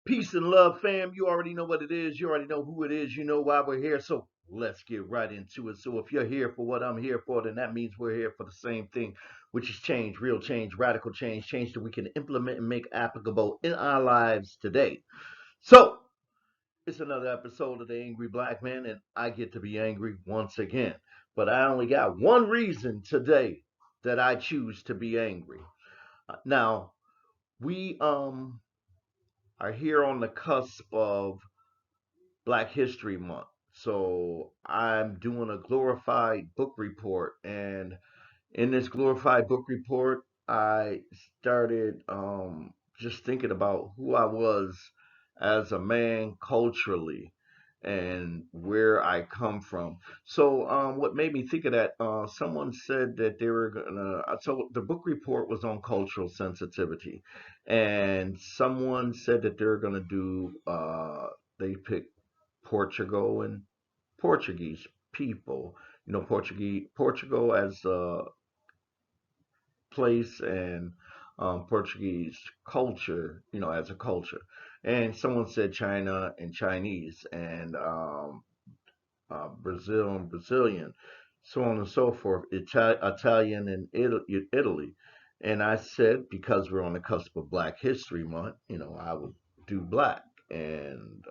Peace and love, fam. You already know what it is. You already know who it is. You know why we're here. So let's get right into it. So if you're here for what I'm here for, then that means we're here for the same thing, which is change, real change, radical change, change that we can implement and make applicable in our lives today. So it's another episode of The Angry Black Man, and I get to be angry once again. But I only got one reason today that I choose to be angry. Now, we are here on the cusp of Black History Month. So I'm doing a glorified book report. And in this glorified book report, I started just thinking about who I was as a man culturally and where I come from. So what made me think of that, someone said that they were gonna, so the book report was on cultural sensitivity. And someone said that they're gonna do, they picked Portugal and Portuguese people. Portugal as a place and Portuguese culture, as a culture. And someone said China and Chinese and Brazil and Brazilian, so on and so forth, Italian and Italy. And I said, because we're on the cusp of Black History Month, I would do black and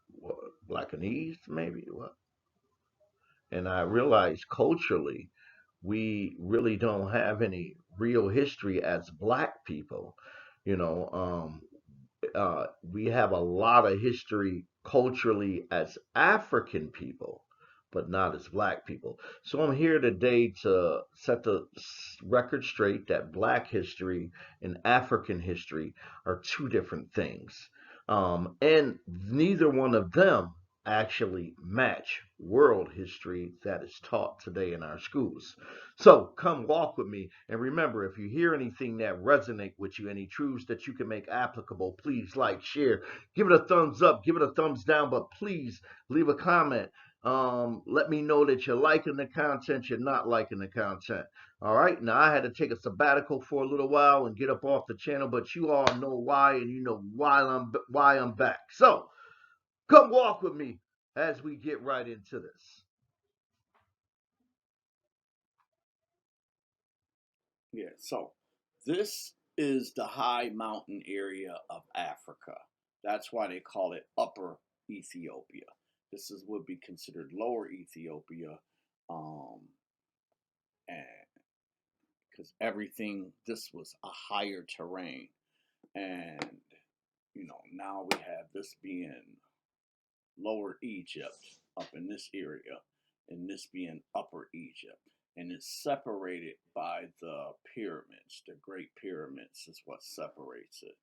what, Blackanese, maybe what. And I realized culturally, we really don't have any real history as black people. You know, we have a lot of history culturally as African people, but not as black people. So I'm here today to set the record straight that black history and African history are two different things. And neither one of them actually match world history that is taught today in our schools. So come walk with me, and remember, if you hear anything that resonate with you, any truths that you can make applicable, please like, share, give it a thumbs up, give it a thumbs down, but please leave a comment. Let me know that you're liking the content, you're not liking the content. All right, now I had to take a sabbatical for a little while and get up off the channel, but you all know why, and you know why I'm back. So come walk with me as we get right into this. Yeah, so this is the high mountain area of Africa. That's why they call it Upper Ethiopia. This is would be considered Lower Ethiopia, um, and because everything this was a higher terrain, and now we have this being Lower Egypt up in this area, and this being Upper Egypt. And it's separated by the pyramids. The Great Pyramids is what separates it.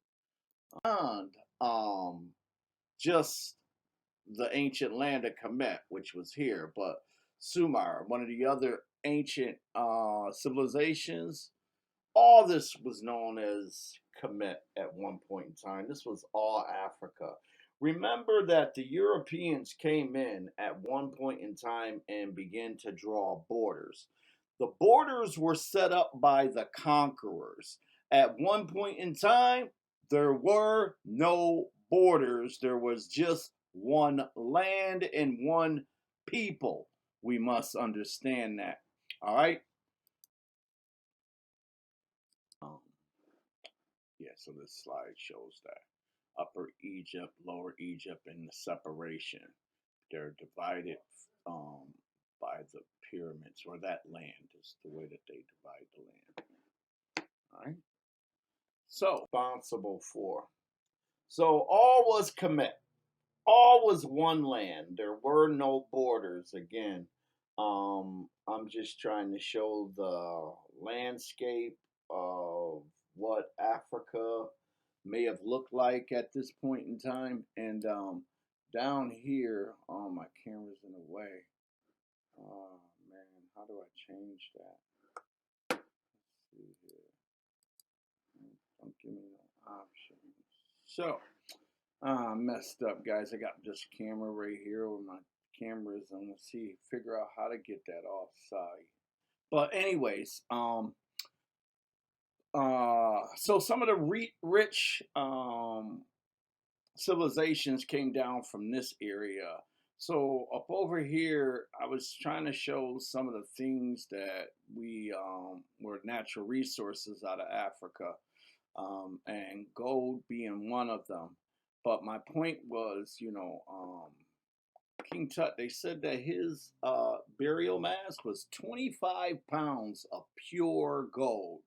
And just the ancient land of Kemet, which was here, but Sumer, one of the other ancient civilizations, all this was known as Kemet at one point in time. This was all Africa. Remember that the Europeans came in at one point in time and began to draw borders. The borders were set up by the conquerors. At one point in time, there were no borders. There was just one land and one people. We must understand that. All right. Um, Yeah, so this slide shows that Upper Egypt, Lower Egypt, and the separation. They're divided um, by the pyramids, or that land is the way that they divide the land. All right. So responsible for. So all was Kemet. All was one land. There were no borders. Again, I'm just trying to show the landscape of what Africa may have looked like at this point in time. And down here, oh, my camera's in the way. Oh man, how do I change that? Let's see here. Don't give me no options. So, messed up, guys. I got this camera right here with my cameras. I'm gonna figure out how to get that off side. But anyways, so some of the rich civilizations came down from this area. So up over here, I was trying to show some of the things that we were natural resources out of Africa, and gold being one of them. But my point was, King Tut, they said that his burial mass was 25 pounds of pure gold.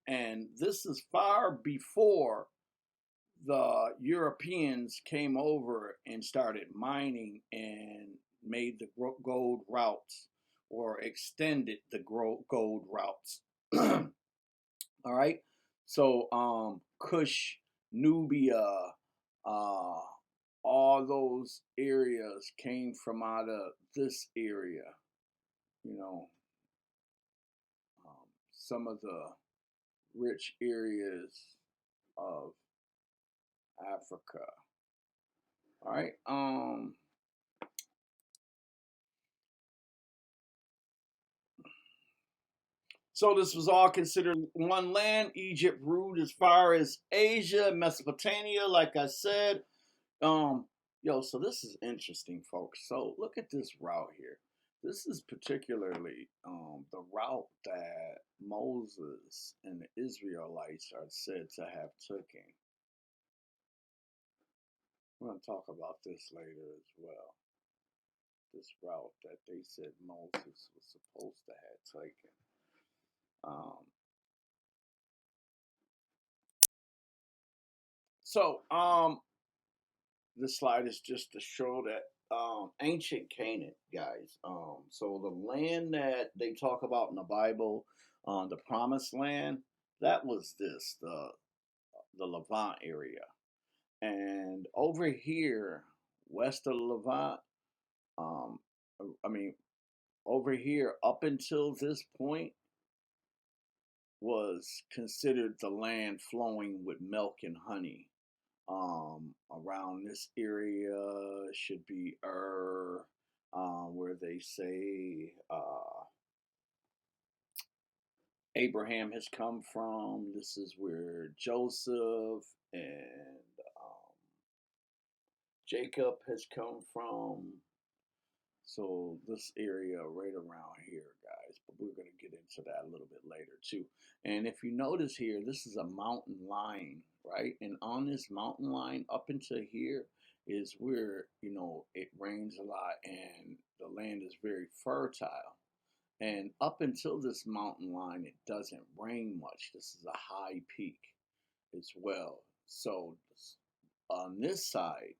And this is far before the Europeans came over and started mining and made the gold routes or extended the gold routes. All right. So Kush, Nubia, uh, all those areas came from out of this area. You know, some of the rich areas of Africa. All right. So this was all considered one land. Egypt ruled as far as Asia, Mesopotamia, like I said. So this is interesting, folks. So look at this route here. This is particularly the route that Moses and the Israelites are said to have taken. We're going to talk about this later as well. This route that they said Moses was supposed to have taken. Um, so this slide is just to show that ancient Canaan, guys. So the land that they talk about in the Bible, the Promised Land, that was the Levant area, and over here, west of the Levant, um, I mean, over here up until this point was considered the land flowing with milk and honey. Around this area should be where they say Abraham has come from. This is where Joseph and Jacob has come from. So this area right around here, guys, but we're going to get into that a little bit later too. And if you notice here, this is a mountain line, right? And on this mountain line up into here is where, it rains a lot and the land is very fertile. And up until this mountain line, it doesn't rain much. This is a high peak as well. So on this side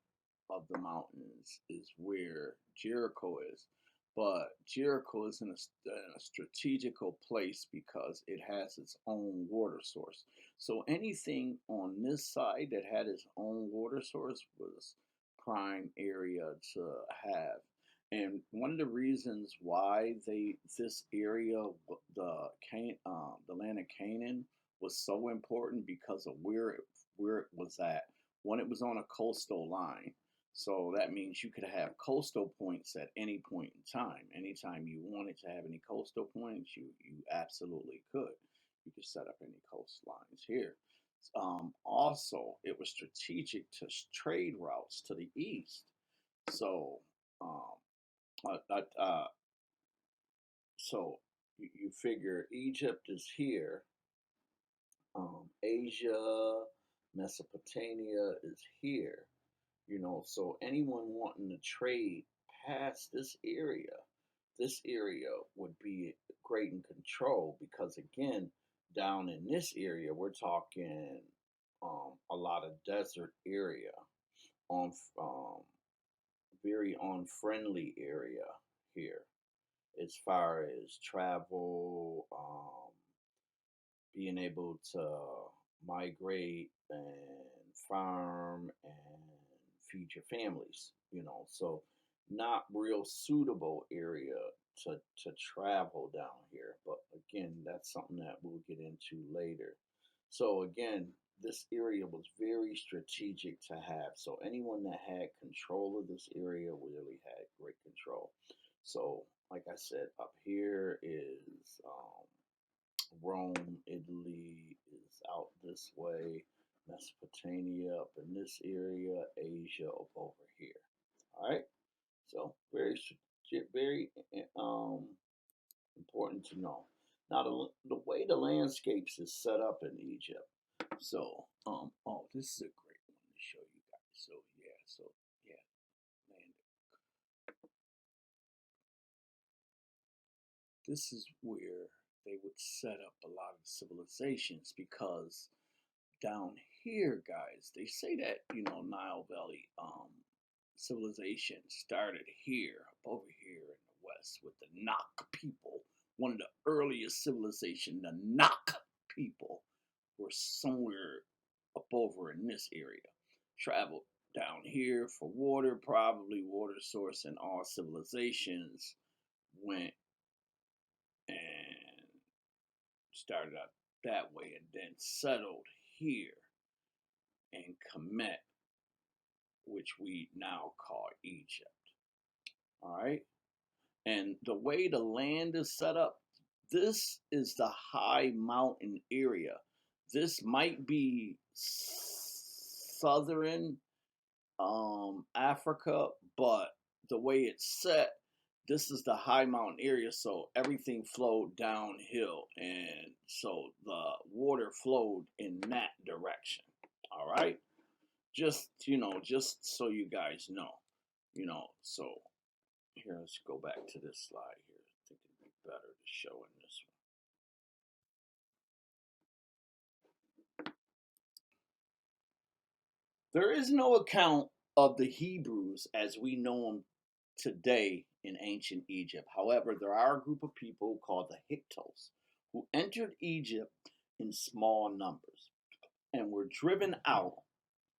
of the mountains is where Jericho is. But Jericho is in a strategical place because it has its own water source. So anything on this side that had its own water source was prime area to have. And one of the reasons why this area, the land of Canaan, was so important because of where it was at. One, it was on a coastal line, so that means you could have coastal points at any point in time. Anytime you wanted to have any coastal points, you absolutely could. You could set up any coastlines here. Also, it was strategic to trade routes to the east. So, um, uh, uh, uh, so you figure Egypt is here, Asia, Mesopotamia is here. So anyone wanting to trade past this area would be great in control because again, down in this area, we're talking a lot of desert area on very unfriendly area here as far as travel, being able to migrate and farm and feed your families, so not real suitable area to travel down here. But again, that's something that we'll get into later. So again, this area was very strategic to have. So anyone that had control of this area really had great control. So like I said, up here is Rome, Italy is out this way. Mesopotamia up in this area, Asia up over here. All right. So very important to know. Now the way the landscapes is set up in Egypt. So oh, this is a great one to show you guys. So yeah, land. This is where they would set up a lot of civilizations because down here, guys, they say that Nile Valley civilization started here, up over here in the west, with the Nok people. One of the earliest civilization, the Nok people, were somewhere up over in this area. Traveled down here for water, probably water source, and all civilizations went and started out that way, and then settled here in Kemet, which we now call Egypt. All right. And the way the land is set up, this is the high mountain area. This might be southern Africa, but the way it's set, this is the high mountain area, so everything flowed downhill, and so the water flowed in that direction. All right, just so you guys know, So here, let's go back to this slide here. I think it'd be better to show in this one. There is no account of the Hebrews as we know them today in ancient Egypt. However, there are a group of people called the Hyptos who entered Egypt in small numbers and were driven out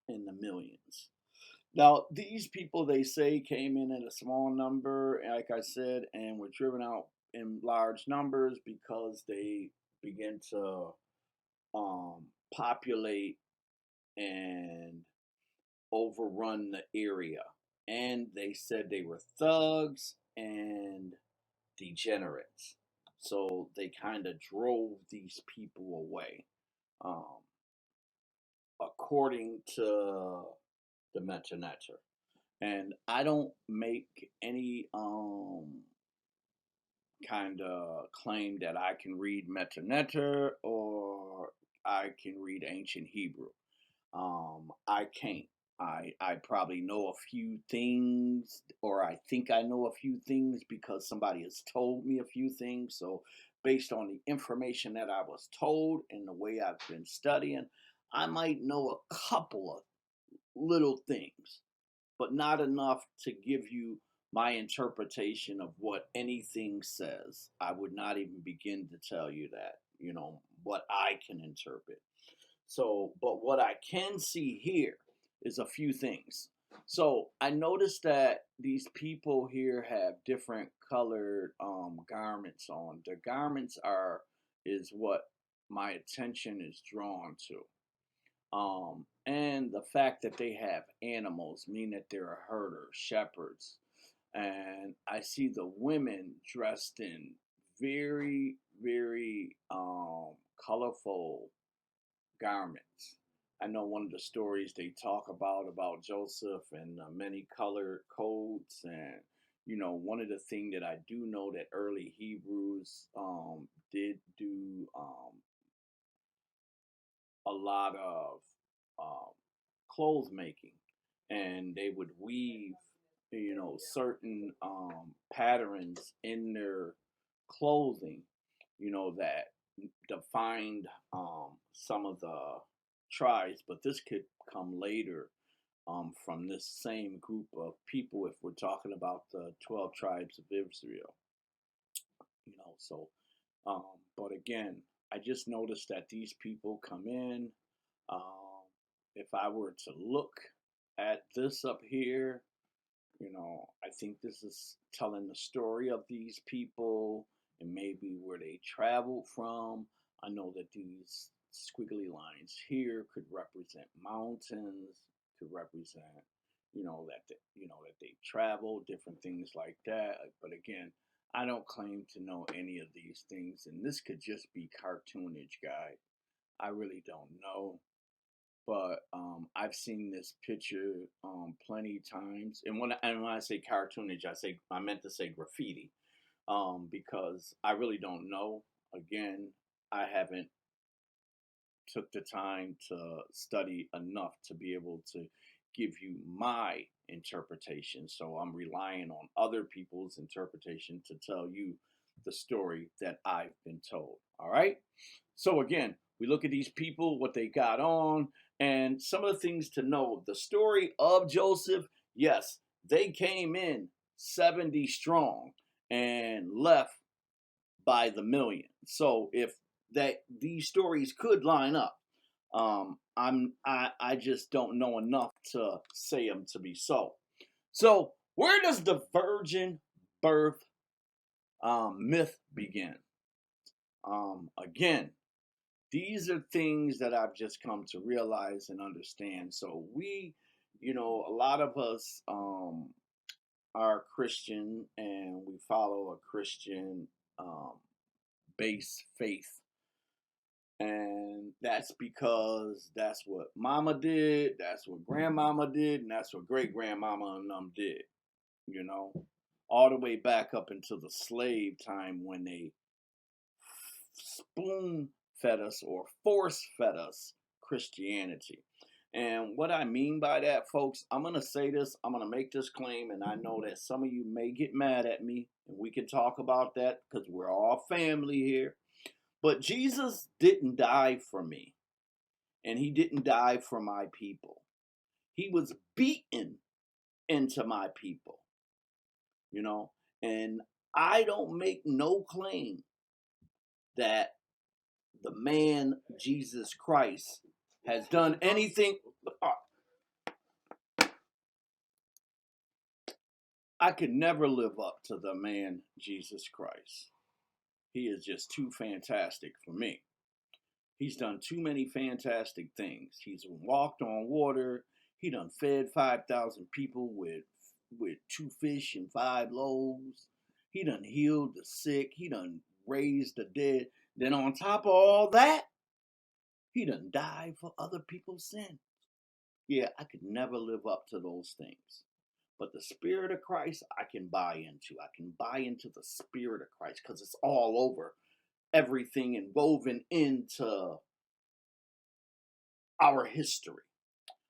in the millions. Now, these people, they say, came in at a small number, like I said, and were driven out in large numbers because they began to populate and overrun the area. And they said they were thugs and degenerates. So they kind of drove these people away, um, according to the Metanetter. And I don't make any kind of claim that I can read Metanetter or I can read ancient Hebrew. I can't. I probably know a few things, or I think I know a few things because somebody has told me a few things. So, based on the information that I was told and the way I've been studying, I might know a couple of little things, but not enough to give you my interpretation of what anything says. I would not even begin to tell you that, what I can interpret. So, but what I can see here is a few things. So I noticed that these people here have different colored garments on. The garments is what my attention is drawn to. And the fact that they have animals mean that they're herders, shepherds. And I see the women dressed in very, very colorful garments. I know one of the stories they talk about Joseph and many colored coats, and one of the things that I do know that early Hebrews did do a lot of um, clothes making, and they would weave, certain patterns in their clothing, that defined some of the tribes. But this could come later from this same group of people if we're talking about the 12 tribes of Israel. So, but again, I just noticed that these people come in. Um, if I were to look at this up here, I think this is telling the story of these people and maybe where they traveled from. I know that these squiggly lines here could represent mountains, could represent, that they traveled, different things like that. But again, I don't claim to know any of these things, and this could just be cartoonage, guy. I really don't know. but I've seen this picture plenty times. And when I say cartoonage, I meant to say graffiti, because I really don't know. Again, I haven't took the time to study enough to be able to give you my interpretation. So I'm relying on other people's interpretation to tell you the story that I've been told. All right. So again, we look at these people, what they got on, and some of the things to know. The story of Joseph, yes, they came in 70 strong and left by the million. So if that these stories could line up, I just don't know enough to say them to be so. So where does the virgin birth myth begin? Again, these are things that I've just come to realize and understand. So a lot of us are Christian and we follow a Christian um, base faith. And that's because that's what mama did, that's what grandmama did, and that's what great grandmama and them did, you know, all the way back up until the slave time when they spoon fed us or force fed us Christianity. And what I mean by that, folks, I'm going to say this, I'm going to make this claim, and I know that some of you may get mad at me, and we can talk about that because we're all family here. But Jesus didn't die for me, and he didn't die for my people. He was beaten into my people, you know, and I don't make no claim that the man Jesus Christ has done anything. I could never live up to the man Jesus Christ. He is just too fantastic for me. He's done too many fantastic things. He's walked on water. He done fed 5,000 people with 2 fish and 5 loaves. He done healed the sick. He done raised the dead. Then on top of all that, he done died for other people's sins. Yeah, I could never live up to those things. But the Spirit of Christ, I can buy into. I can buy into the Spirit of Christ because it's all over everything and woven into our history.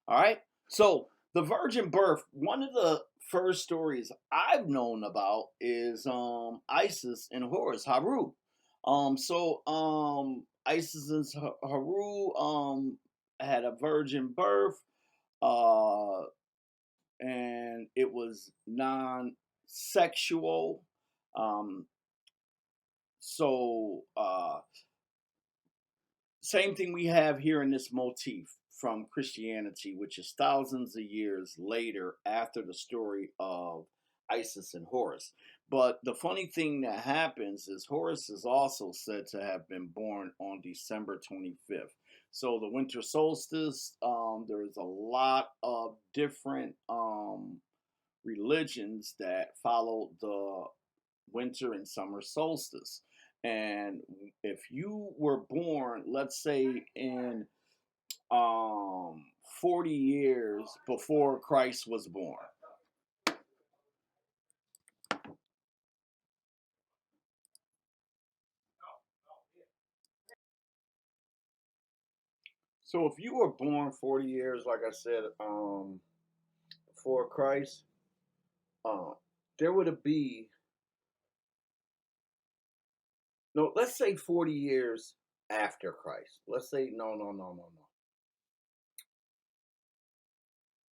All right. So the virgin birth, one of the first stories I've known about is Isis and Horus, Haru. Isis and Haru had a virgin birth, uh, and it was non-sexual. Um, so same thing we have here in this motif from Christianity, which is thousands of years later after the story of Isis and Horus. But the funny thing that happens is Horus is also said to have been born on December 25th. So the winter solstice, there's a lot of different religions that follow the winter and summer solstice. And if you were born, let's say in 40 years before Christ was born. So if you were born 40 years, like I said, before Christ, um, there would be, no, let's say 40 years after Christ. Let's say, no.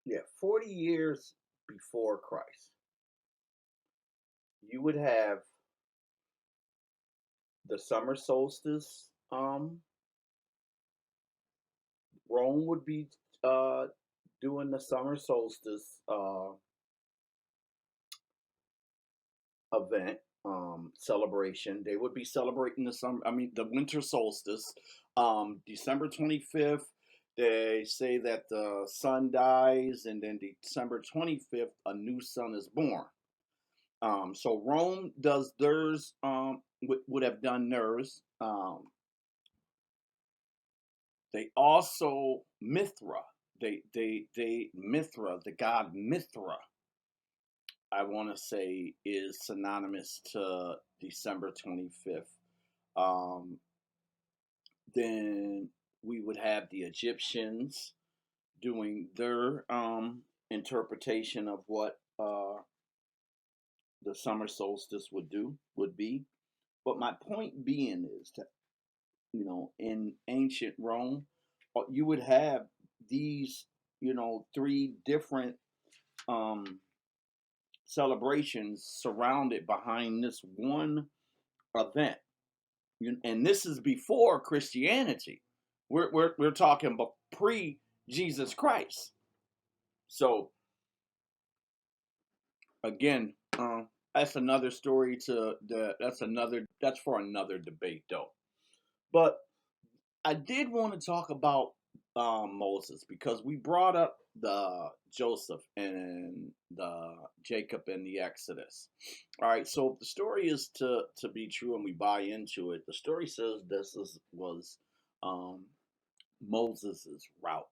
Yeah, 40 years before Christ. You would have the summer solstice. Rome would be uh, doing the summer solstice event celebration. They would be celebrating the winter solstice, December 25th. They say that the sun dies, and then December 25th, a new sun is born. So Rome does theirs, would have done theirs. They also Mithra. Mithra, the god Mithra, I want to say is synonymous to December 25th. Um, then we would have the Egyptians doing their interpretation of what the summer solstice would be. But my point being is that, in ancient Rome, you would have these, three different um, celebrations surrounded behind this one event. And this is before Christianity. We're talking about pre Jesus Christ. So again, that's another story that's for another debate though. But I did want to talk about Moses because we brought up the Joseph and the Jacob and the Exodus. All right, so if the story is to be true and we buy into it, the story says was um, Moses's route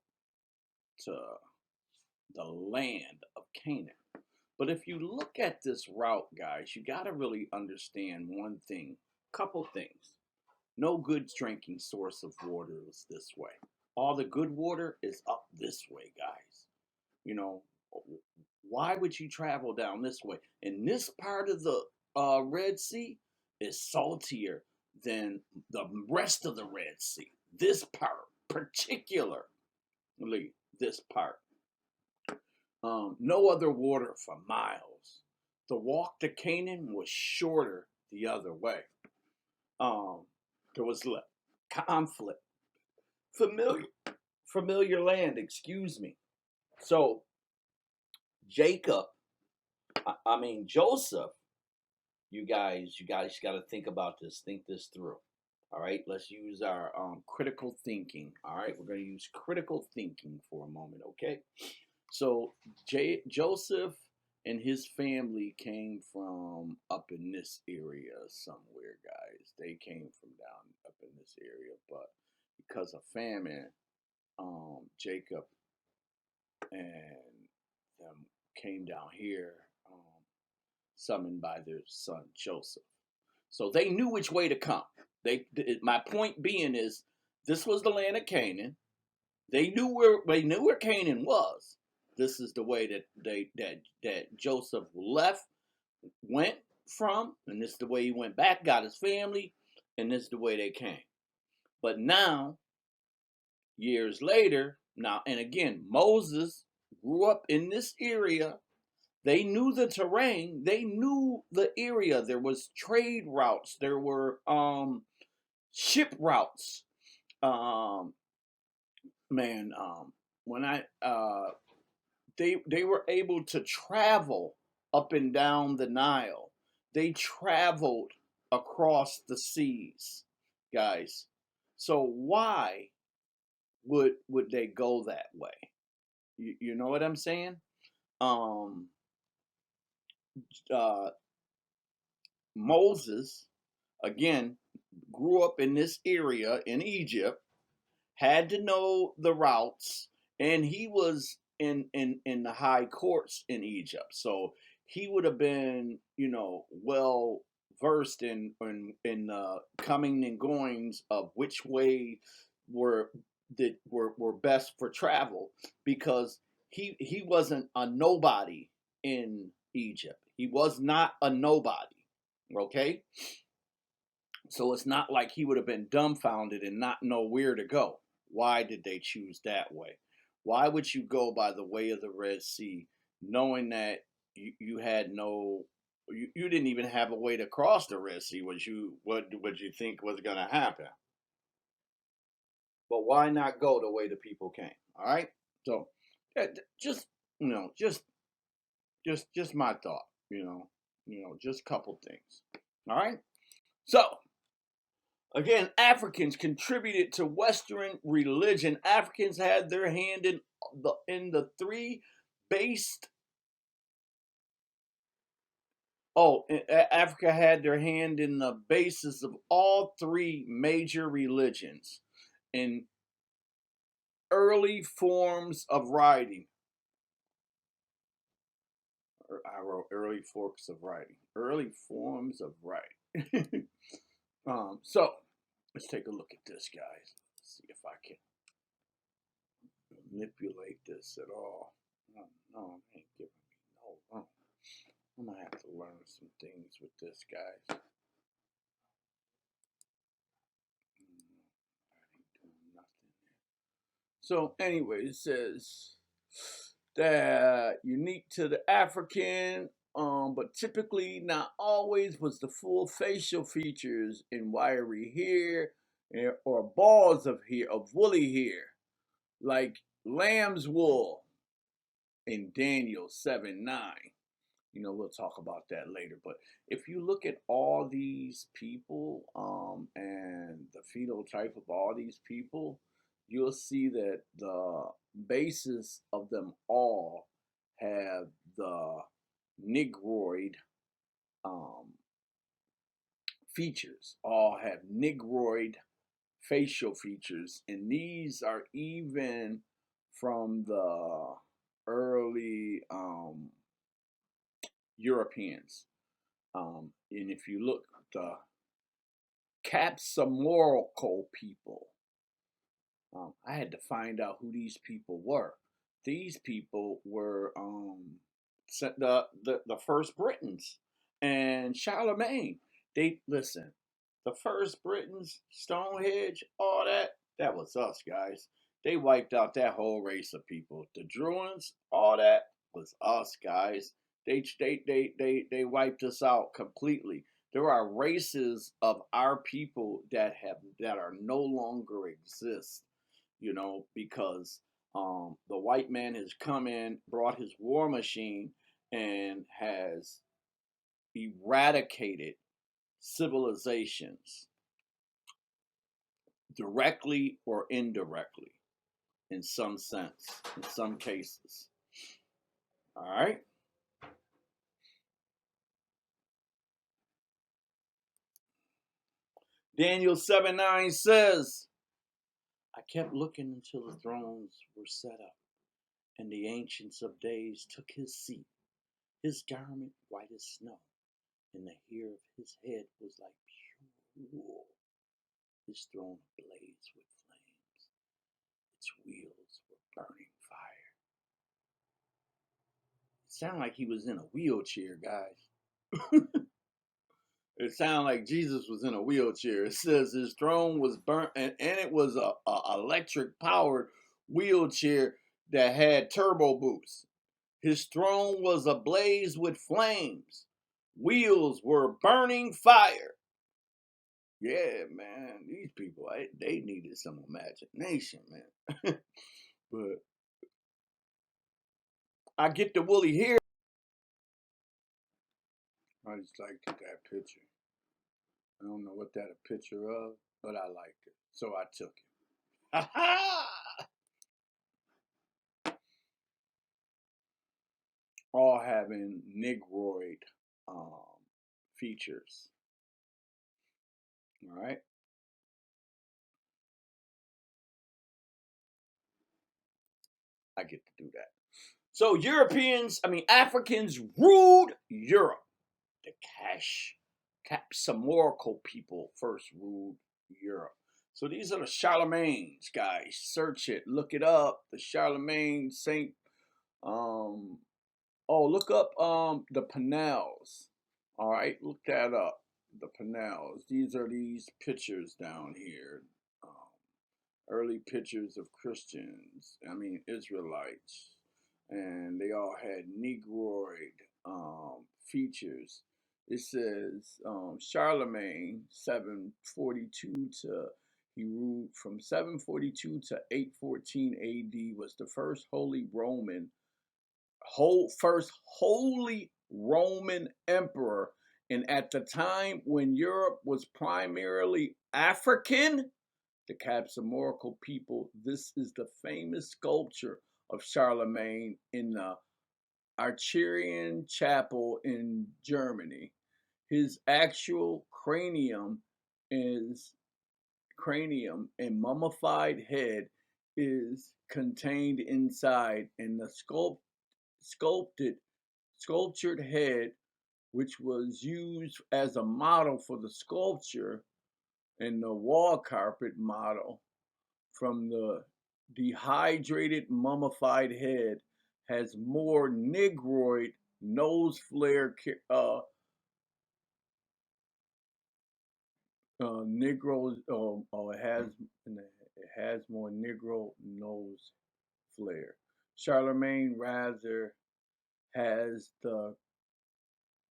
to the land of Canaan. But if you look at this route, guys, you got to really understand one thing, couple things. No good drinking source of water is this way. All the good water is up this way, guys. You know, why would you travel down this way? And this part of the Red Sea is saltier than the rest of the Red Sea. This part, particularly this part. No other water for miles. The walk to Canaan was shorter the other way. There was conflict, familiar, familiar land. Excuse me. So Jacob, I mean Joseph. You guys got to think about this. Think this through. All right. Let's use our critical thinking. All right. We're going to use critical thinking for a moment. Okay. So Joseph and his family came from up in this area somewhere, guys. They came from down up in this area, but because of famine, Jacob and them came down here, summoned by their son Joseph. So they knew which way to come. My point being is, this was the land of Canaan. They knew where Canaan was. This is the way that Joseph went from, and this is the way he went back, got his family, and this is the way they came. But now, years later, and again, Moses grew up in this area. They knew the terrain. They knew the area. There was trade routes. There were ship routes. Um, man, when they were able to travel up and down the Nile. They traveled across the seas, guys. So why would they go that way? You know what I'm saying? Um, uh, Moses again grew up in this area in Egypt, had to know the routes, and he was in the high courts in Egypt, so he would have been, well versed in coming and goings of which way were were best for travel, because he wasn't a nobody in Egypt. He was not a nobody. Okay, so it's not like he would have been dumbfounded and not know where to go. Why did they choose that way? Why would you go by the way of the Red Sea, knowing that you had no, you didn't even have a way to cross the Red Sea? What would you think was going to happen? But why not go the way the people came? All right. So just just my thought. Just a couple things. All right. So again, Africans contributed to Western religion. Africans had their hand in the three based. Oh, Africa had their hand in the basis of all three major religions, and early forms of writing. I wrote early forms of writing. Early forms of writing. So let's take a look at this, guys. Let's see if I can manipulate this at all. No, it ain't giving me no room. I'm gonna have to learn some things with this, guys. I ain't doing nothing. So anyway, it says that unique to the African, but typically not always, was the full facial features in wiry hair or balls of hair, of woolly hair, like lamb's wool in Daniel 7:9. We'll talk about that later. But if you look at all these people and the phenotype of all these people, you'll see that the basis of them all have the Negroid features, all have Negroid facial features. And these are even from the early Europeans. And if you look, the Capsamorical people, I had to find out who these people were. These people were the first Britons, and Charlemagne. They listen. The first Britons, Stonehenge, all that was us, guys. They wiped out that whole race of people. The Druids, all that was us, guys. They wiped us out completely. There are races of our people that are no longer exist, because the white man has come in, brought his war machine, and has eradicated civilizations directly or indirectly, in some sense, in some cases. All right. Daniel 7:9 says, I kept looking until the thrones were set up, and the Ancients of Days took his seat, his garment white as snow, and the hair of his head was like pure wool. His throne ablaze with flames. Its wheels were burning fire. It sounded like he was in a wheelchair, guys. It sounded like Jesus was in a wheelchair. It says his throne was burnt, and it was a electric powered wheelchair that had turbo boost. His throne was ablaze with flames. Wheels were burning fire. Yeah, man, these people, they needed some imagination, man. But I get the woolly hair. I just liked that picture. I don't know what that a picture of, but I liked it, so I took it. Ha ha! All having Negroid features. All right. I get to do that. So Africans ruled Europe. The Capsamorical people first ruled Europe. So these are the Charlemagnes, guys. Search it, look it up. The Charlemagne Saint. Look up the Panels. All right, look that up. The Panels. These are these pictures down here. Early pictures of Christians. Israelites, and they all had Negroid features. It says Charlemagne 742 to he ruled from 742 to 814 AD, was the first holy Roman emperor, and at the time when Europe was primarily African, the Capsamorical people. This is the famous sculpture of Charlemagne in the Archerian Chapel in Germany. His actual cranium and mummified head is contained inside, and the sculptured head, which was used as a model for the sculpture and the wall carpet model from the dehydrated mummified head, has more negroid nose flare Negro, it has more Negro nose flare. Charlemagne rather has the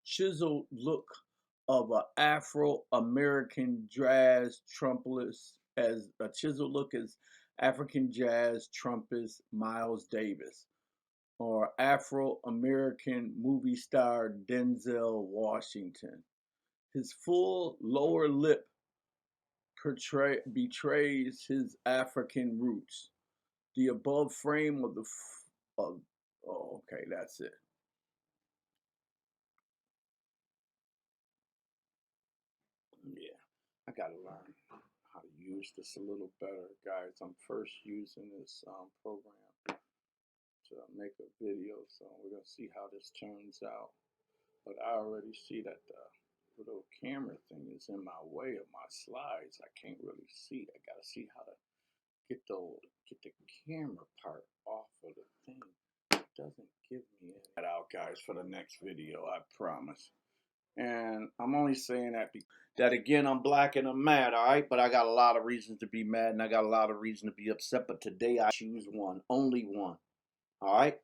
chiseled look of an Afro-American jazz trumpetist, as a chiseled look as African jazz trumpetist Miles Davis, or Afro-American movie star Denzel Washington. His full lower lip betrays his African roots. The above frame of the of oh, okay, that's it. Yeah, I gotta learn how to use this a little better, guys. I'm first using this program to make a video, so we're gonna see how this turns out. But I already see that the little camera thing is in my way of my slides. I can't really see. I gotta see how to get the camera part off of the thing. It doesn't give me that out, guys, for the next video, I promise. And I'm only saying that because that again, I'm black and I'm mad, all right? But I got a lot of reasons to be mad and I got a lot of reason to be upset. But today I choose one, only one, all right?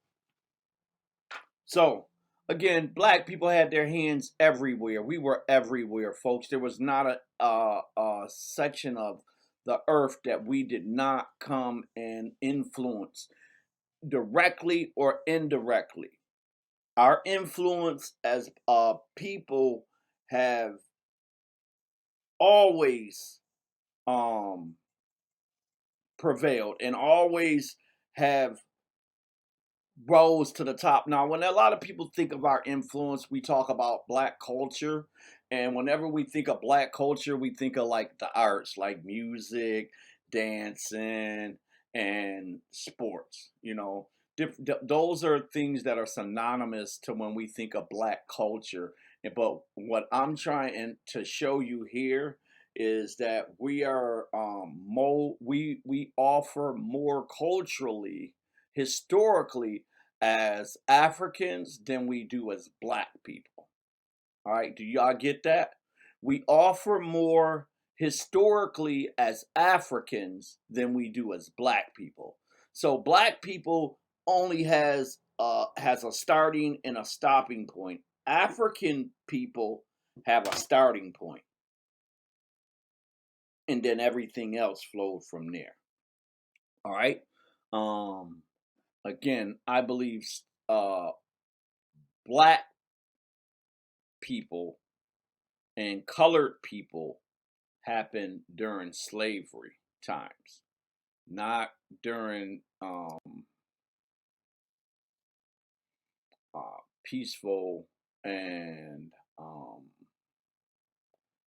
So again, black people had their hands everywhere. We were everywhere, folks. There was not a section of the earth that we did not come and influence directly or indirectly. Our influence as people have always prevailed and always have rose to the top. Now, when a lot of people think of our influence, we talk about black culture. And whenever we think of black culture, we think of like the arts, like music, dancing, and sports. You know, those are things that are synonymous to when we think of black culture. But what I'm trying to show you here is that we are we offer more culturally, historically, as Africans than we do as black people. All right, do y'all get that? We offer more historically as Africans than we do as black people. So black people only has a starting and a stopping point. African people have a starting point, and then everything else flowed from there. All right. Again, I believe black people and colored people happened during slavery times, not during peaceful and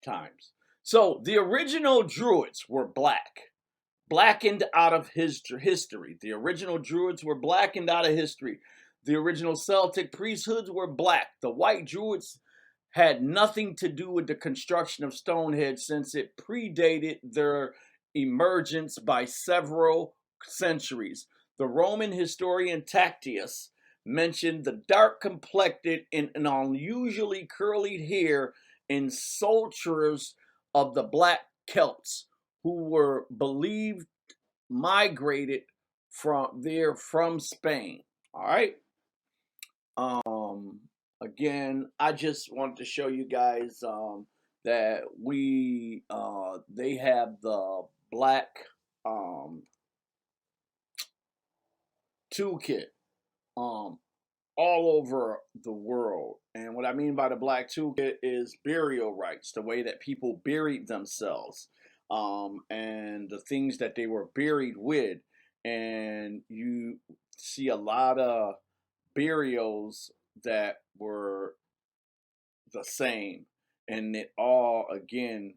times. So the original Druids were blackened out of history. The original Druids were blackened out of history. The original Celtic priesthoods were black. The white Druids had nothing to do with the construction of Stonehenge since it predated their emergence by several centuries. The Roman historian Tacitus mentioned the dark complected and unusually curly hair and soldiers of the black Celts, who were believed migrated from Spain. All right. Again, I just wanted to show you guys that they have the black toolkit all over the world. And what I mean by the black toolkit is burial rites, the way that people buried themselves, and the things that they were buried with. And you see a lot of burials that were the same, and it all again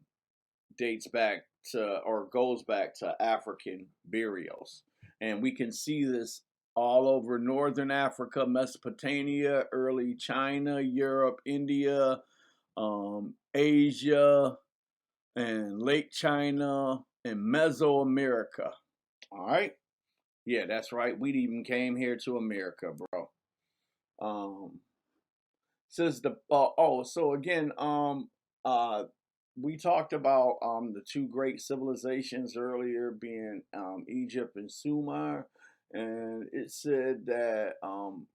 dates back to or goes back to African burials. And we can see this all over Northern Africa, Mesopotamia, early China, Europe, India, Asia, and Lake China, and Mesoamerica. All right. Yeah, that's right. We even came here to America, bro. Um, says the so again, uh, we talked about the two great civilizations earlier, being Egypt and Sumer, and it said that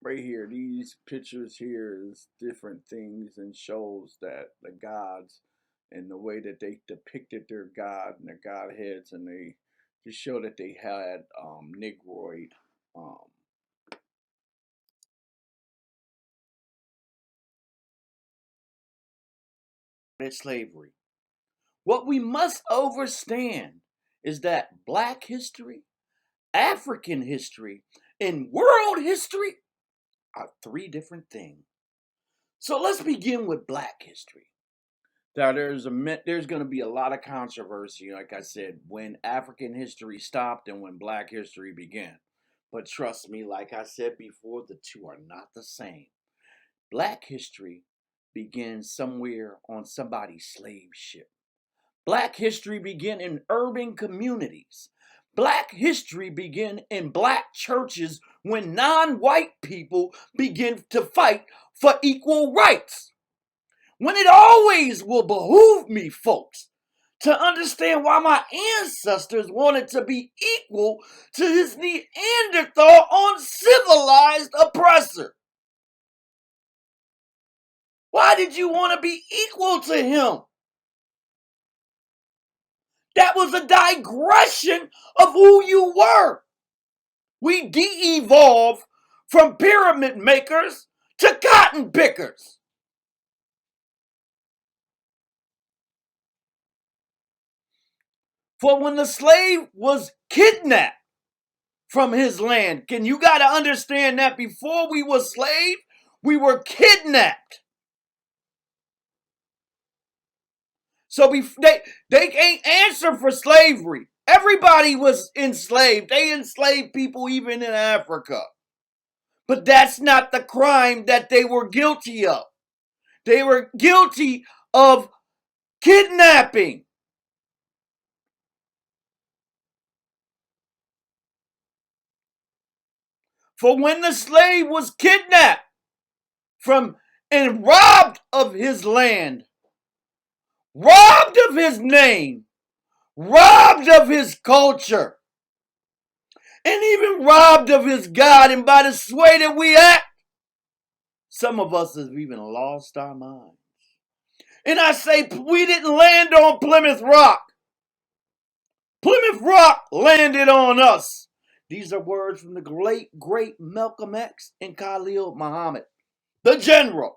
right here, these pictures here is different things and shows that the gods and the way that they depicted their god and their godheads, and they just show that they had negroid um, slavery. What we must understand is that black history, African history, and world history are three different things. So let's begin with black history. Now there's going to be a lot of controversy, like I said, when African history stopped and when black history began. But trust me, like I said before, the two are not the same. Black history begins somewhere on somebody's slave ship. Black history began in urban communities. Black history began in black churches when non-white people began to fight for equal rights. When it always will behoove me, folks, to understand why my ancestors wanted to be equal to his Neanderthal uncivilized oppressor. Why did you want to be equal to him? That was a digression of who you were. We de-evolved from pyramid makers to cotton pickers. For when the slave was kidnapped from his land, and you got to understand that before we were slaves, we were kidnapped. So they ain't answer for slavery. Everybody was enslaved. They enslaved people even in Africa. But that's not the crime that they were guilty of. They were guilty of kidnapping. For when the slave was kidnapped from and robbed of his land, robbed of his name, robbed of his culture, and even robbed of his God, and by the way that we act, some of us have even lost our minds. And I say we didn't land on Plymouth Rock. Plymouth Rock landed on us. These are words from the great Malcolm X and Khalil Muhammad, the general.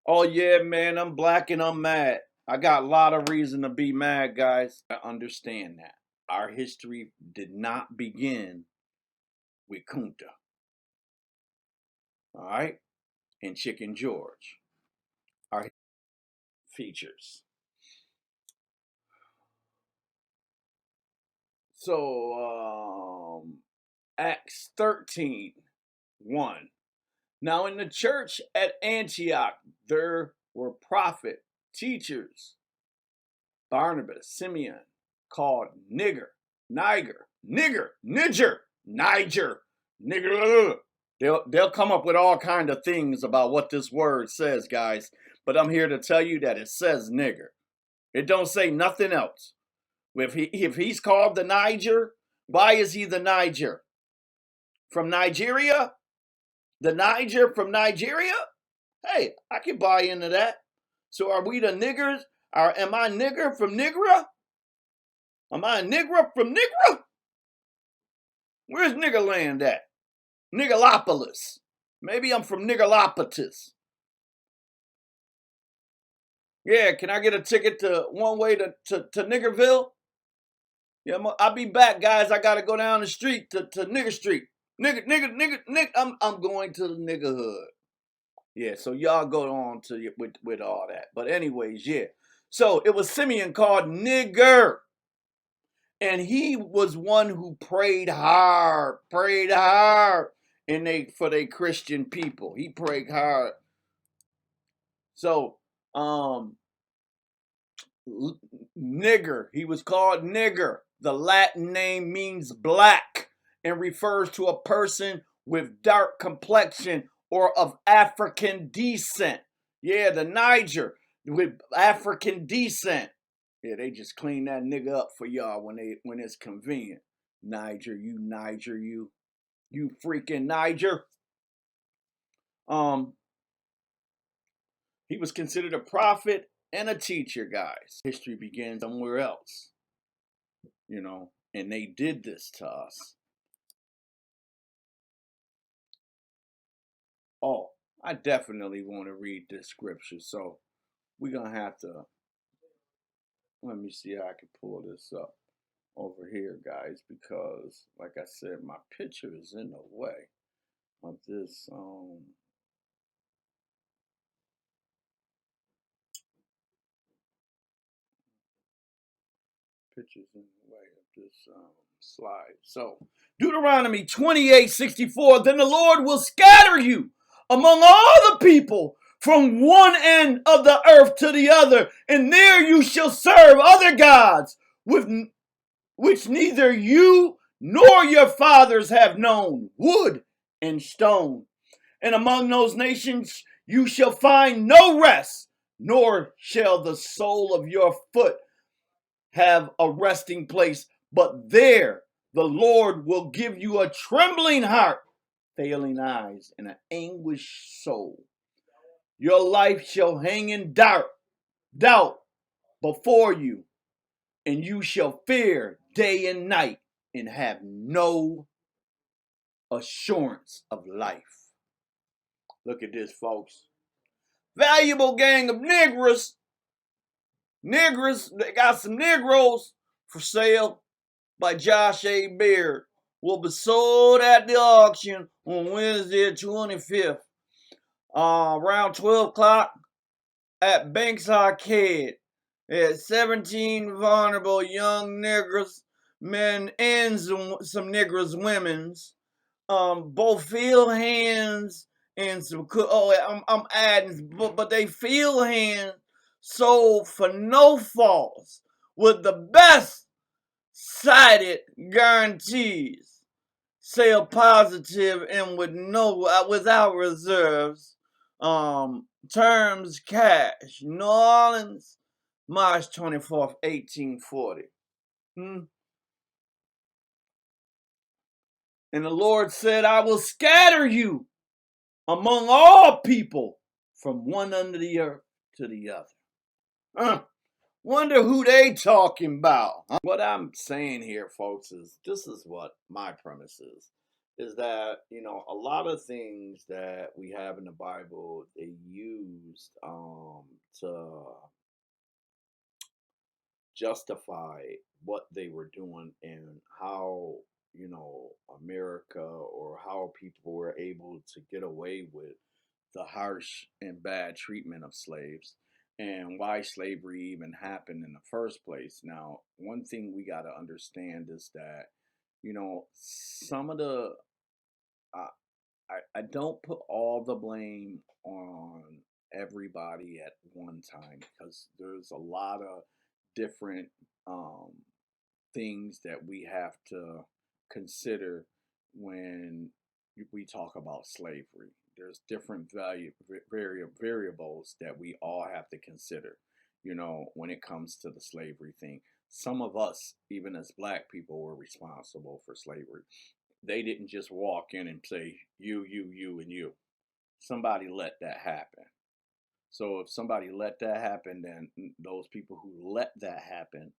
Oh yeah, man, I'm black and I'm mad. I got a lot of reason to be mad, guys. I understand that. Our history did not begin with Kunta. All right? And Chicken George. Our features. So, Acts 13:1. Now in the church at Antioch, there were prophet, teachers, Barnabas, Simeon, called Niger, Nigger. They'll come up with all kind of things about what this word says, guys. But I'm here to tell you that it says nigger. It don't say nothing else. If he's called the Niger, why is he the Niger? From Nigeria? The Niger from Nigeria? Hey, I can buy into that. So are we the niggers? Am I nigger from Nigra? Am I a nigger from Nigra? Where's Niggerland at? Niggalopolis. Maybe I'm from Niggalopolis. Yeah, can I get a ticket to one way to Niggerville? Yeah, I'll be back, guys. I gotta go down the street to Nigger Street. Nigger. I'm going to the niggerhood. Yeah, so y'all go on to with all that. But anyways, yeah. So it was Simeon called nigger. And he was one who prayed hard, and for they Christian people. He prayed hard. So, nigger, he was called nigger. The Latin name means black and refers to a person with dark complexion or of African descent. Yeah, the Niger with African descent. Yeah, they just clean that nigga up for y'all when it's convenient. Niger, you freaking Niger. He was considered a prophet and a teacher, guys. History begins somewhere else, and they did this to us. Oh, I definitely want to read this scripture, so we're gonna have to. Let me see how I can pull this up over here, guys, because, like I said, my picture is in the way of this. Pictures in the way of this slide. So, Deuteronomy 28:64. Then the Lord will scatter you among all the people from one end of the earth to the other, and there you shall serve other gods with which neither you nor your fathers have known, wood and stone. And among those nations you shall find no rest, nor shall the sole of your foot have a resting place, but there the Lord will give you a trembling heart, failing eyes, and an anguished soul. Your life shall hang in doubt before you, and you shall fear day and night and have no assurance of life. Look at this, folks. Valuable gang of niggers. They got some Negroes for sale by Josh A. Beard. Will be sold at the auction on Wednesday, 25th, around 12 o'clock at Banks Arcade. At 17 vulnerable young niggers, men, and some niggers, women's, both field hands and some. I'm adding, but they field hands sold for no faults with the best cited guarantees. Sale positive and without reserves. Terms cash. New Orleans, March 24th, 1840. And the Lord said, I will scatter you among all people from one end of the earth to the other. Wonder who they talking about. What I'm saying here, folks, is this is what my premise is that, a lot of things that we have in the Bible, they used to justify what they were doing and how, America or how people were able to get away with the harsh and bad treatment of slaves and why slavery even happened in the first place. Now, one thing we got to understand is that, some of the, I don't put all the blame on everybody at one time because there's a lot of different things that we have to consider when we talk about slavery. There's different variables that we all have to consider, when it comes to the slavery thing. Some of us, even as black people, were responsible for slavery. They didn't just walk in and say, you, and you. Somebody let that happen. So if somebody let that happen, then those people who let that happen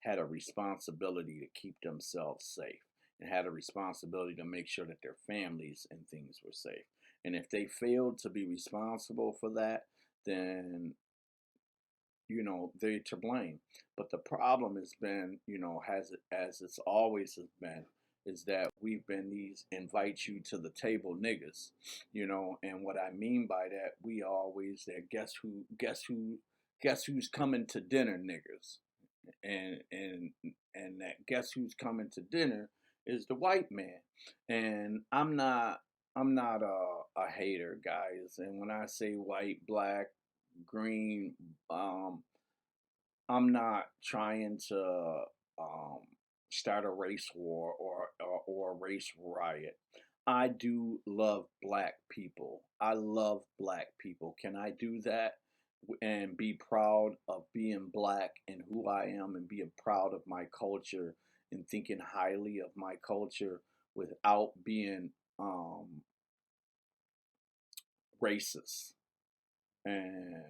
had a responsibility to keep themselves safe and had a responsibility to make sure that their families and things were safe. And if they failed to be responsible for that, then they're to blame. But the problem has been, as it's always has been, is that we've been these invite you to the table niggas, and what I mean by that, we always that guess who's coming to dinner niggas. and that guess who's coming to dinner is the white man. And I'm not a hater, guys. And when I say white, black, green, um, I'm not trying to um, start a race war or a race riot. I do love black people. I love black people. Can I do that and be proud of being black and who I am and being proud of my culture and thinking highly of my culture without being racist? And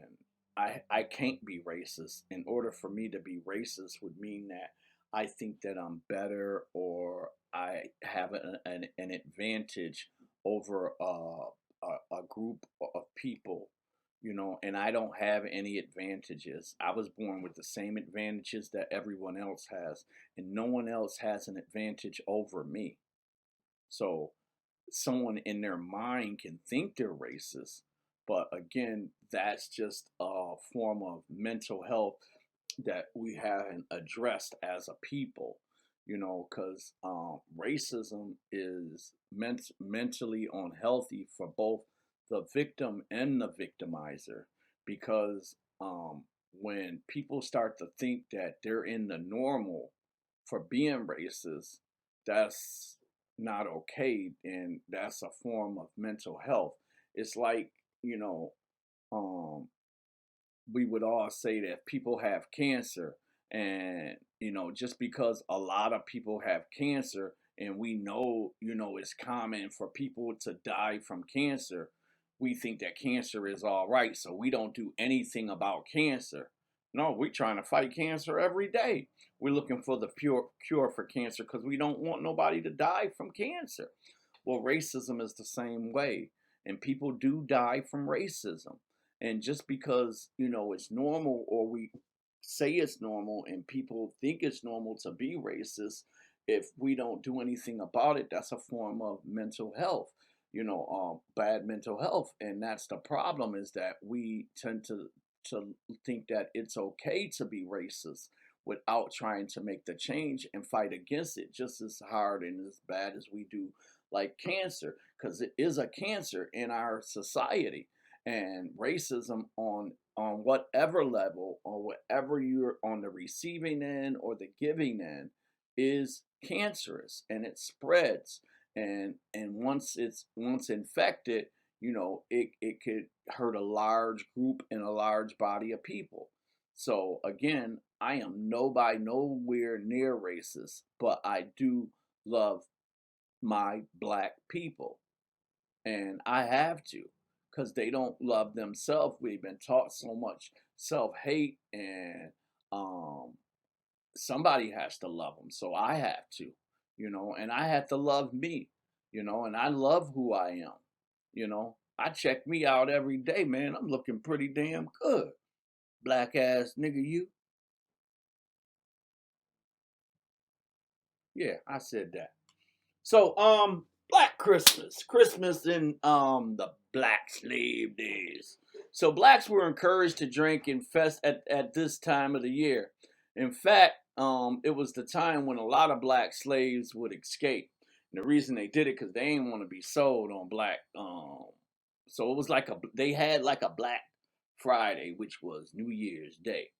I can't be racist. In order for me to be racist would mean that I think that I'm better or I have an advantage over a group of people, and I don't have any advantages. I was born with the same advantages that everyone else has, and no one else has an advantage over me. So someone in their mind can think they're racist, but again, that's just a form of mental health that we haven't addressed as a people, because racism is mentally unhealthy for both the victim and the victimizer. Because when people start to think that they're in the normal for being racist, that's not okay, and that's a form of mental health. It's like, you know, um, we would all say that people have cancer, and just because a lot of people have cancer and we know, it's common for people to die from cancer, we think that cancer is all right, so we don't do anything about cancer. No, we're trying to fight cancer every day. We're looking for the pure cure for cancer because we don't want nobody to die from cancer. Well, racism is the same way, and people do die from racism. And just because, it's normal, or we say it's normal and people think it's normal to be racist, if we don't do anything about it, that's a form of mental health, bad mental health. And that's the problem, is that we tend to think that it's okay to be racist without trying to make the change and fight against it just as hard and as bad as we do like cancer, because it is a cancer in our society. And racism on whatever level, or whatever you're on the receiving end or the giving end, is cancerous, and it spreads. And once infected, it could hurt a large group and a large body of people. So again, I am nowhere near racist, but I do love my black people, and I have to, because they don't love themselves. We've been taught so much self-hate, and um, somebody has to love them, so I have to, and I have to love me, and I love who I am. I check me out every day, man. I'm looking pretty damn good. Black ass nigga, you. Yeah, I said that. So, Black Christmas, Christmas in the Black slave days. So blacks were encouraged to drink and fest at this time of the year. In fact, it was the time when a lot of black slaves would escape. And the reason they did it because they didn't want to be sold on black. So it was like they had like a Black Friday, which was New Year's Day.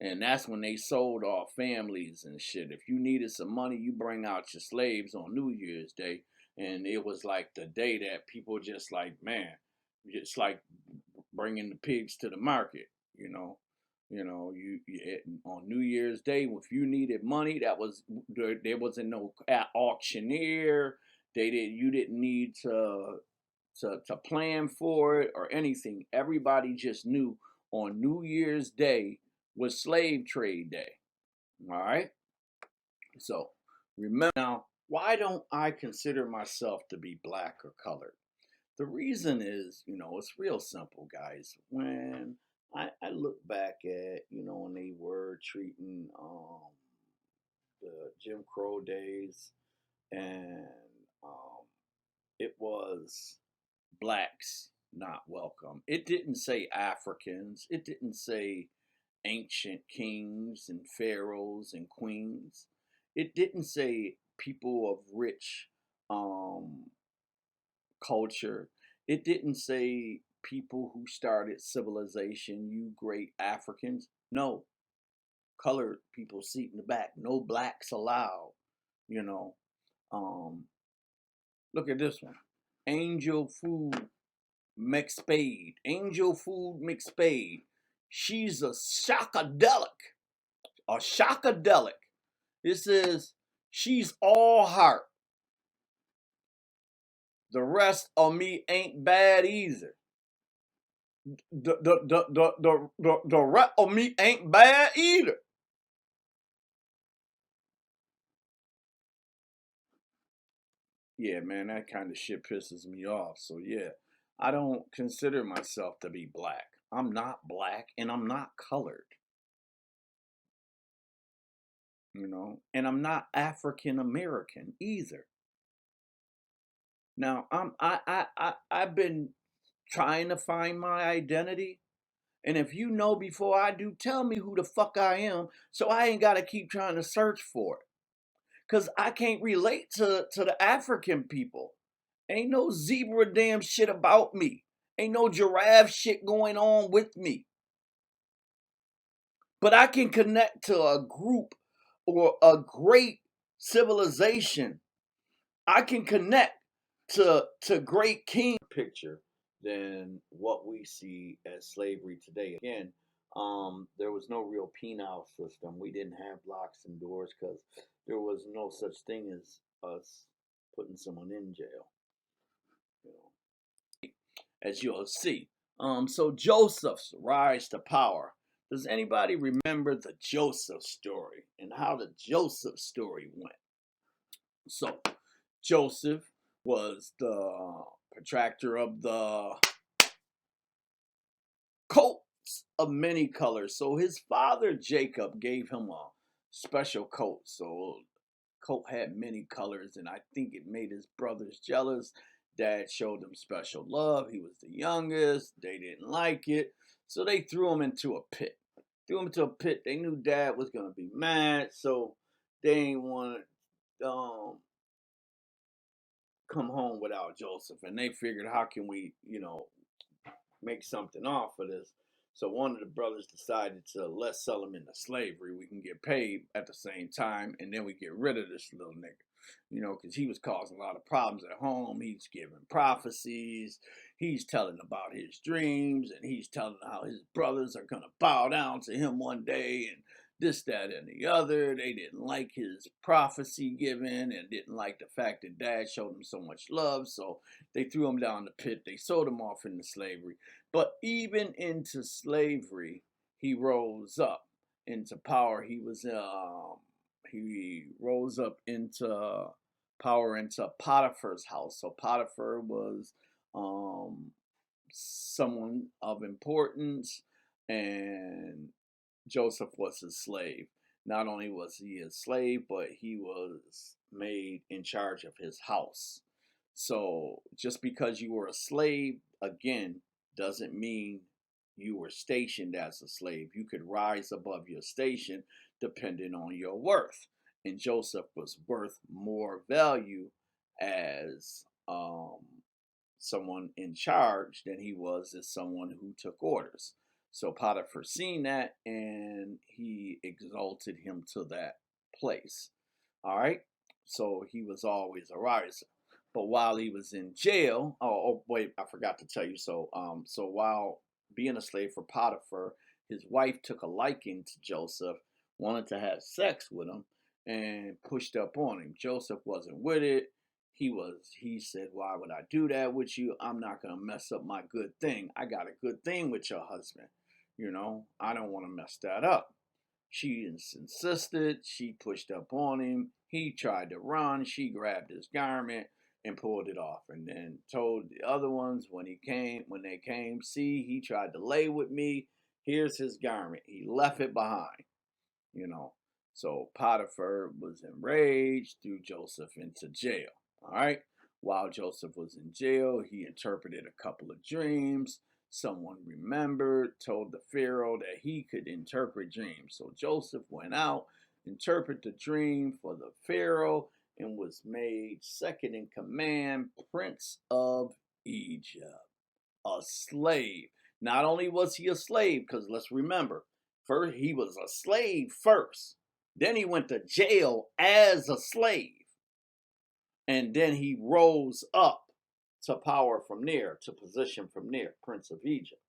And that's when they sold off families and shit. If you needed some money, you bring out your slaves on New Year's Day. And it was like the day that people just like, man, just like bringing the pigs to the market, you know. On New Year's Day, if you needed money, that was there wasn't no auctioneer. You didn't need to plan for it or anything. Everybody just knew on New Year's Day was slave trade day. All right. So remember now, why don't I consider myself to be black or colored? The reason is, it's real simple, guys. When I look back at, when they were treating the Jim Crow days, and um, it was blacks not welcome. It didn't say Africans. It didn't say ancient kings and pharaohs and queens. It didn't say people of rich culture. It didn't say people who started civilization, you great Africans. No, colored people seat in the back. No blacks allowed. You know, um, look at this one. Angel Food McSpade. Angel Food McSpade. She's a shockadelic. A shockadelic. It says she's all heart. The rest of me ain't bad either. The rest of me ain't bad either. Yeah, man, that kind of shit pisses me off. So yeah, I don't consider myself to be black. I'm not black and I'm not colored, and I'm not African American either. Now I've been trying to find my identity. And if you know before I do, tell me who the fuck I am so I ain't got to keep trying to search for it. Because I can't relate to the African people. Ain't no zebra damn shit about me. Ain't no giraffe shit going on with me. But I can connect to a group or a great civilization. I can connect to great king picture than what we see as slavery today. Again, there was no real penal system. We didn't have locks and doors because there was no such thing as us putting someone in jail. You know, as you'll see. So Joseph's rise to power. Does anybody remember the Joseph story and how the Joseph story went? So Joseph was the protractor of the coats of many colors. So his father Jacob gave him a special coat. So coat had many colors, and I think it made his brothers jealous. Dad showed them special love. He was the youngest. They didn't like it, so they threw him into a pit. Threw him into a pit. They knew Dad was gonna be mad, so they didn't want to come home without Joseph, and they figured, how can we, make something off of this? So one of the brothers decided to, let's sell him into slavery. We can get paid at the same time, and then we get rid of this little nigga. Because he was causing a lot of problems at home. He's giving prophecies. He's telling about his dreams, and he's telling how his brothers are going to bow down to him one day, and this, that, and the other. They didn't like his prophecy given and didn't like the fact that Dad showed him so much love. So they threw him down the pit. They sold him off into slavery. But even into slavery, he rose up into power. He rose up into power into Potiphar's house. So Potiphar was someone of importance, and Joseph was his slave. Not only was he a slave, but he was made in charge of his house. So just because you were a slave, again, doesn't mean you were stationed as a slave. You could rise above your station depending on your worth. And Joseph was worth more value as someone in charge than he was as someone who took orders. So Potiphar seen that, and he exalted him to that place. All right. So he was always a riser. But while he was in jail, oh wait, I forgot to tell you. So while being a slave for Potiphar, his wife took a liking to Joseph, wanted to have sex with him, and pushed up on him. Joseph wasn't with it. He said, why would I do that with you? I'm not going to mess up my good thing. I got a good thing with your husband. I don't want to mess that up. She insisted. She pushed up on him. He tried to run. She grabbed his garment and pulled it off, and then told the other ones when they came, see, he tried to lay with me. Here's his garment. He left it behind. you know. So Potiphar was enraged, threw Joseph into jail. All right. While Joseph was in jail, he interpreted a couple of dreams. Someone remembered, told the Pharaoh that he could interpret dreams. So Joseph went out, interpreted the dream for the Pharaoh, and was made second in command, Prince of Egypt, a slave. Not only was he a slave, because let's remember, first he was a slave first. Then he went to jail as a slave. And then he rose up to power from there, to position from there, Prince of Egypt.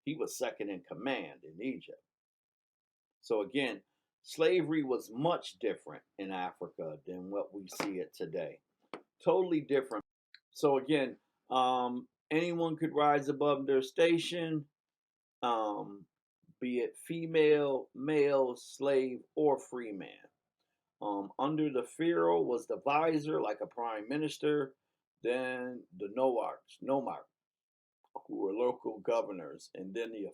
He was second in command in Egypt. So again, slavery was much different in Africa than what we see it today. Totally different. So again, anyone could rise above their station, um, be it female, male, slave, or free man. Under the Pharaoh was the vizier, like a prime minister, then the nomarch, who were local governors, and then the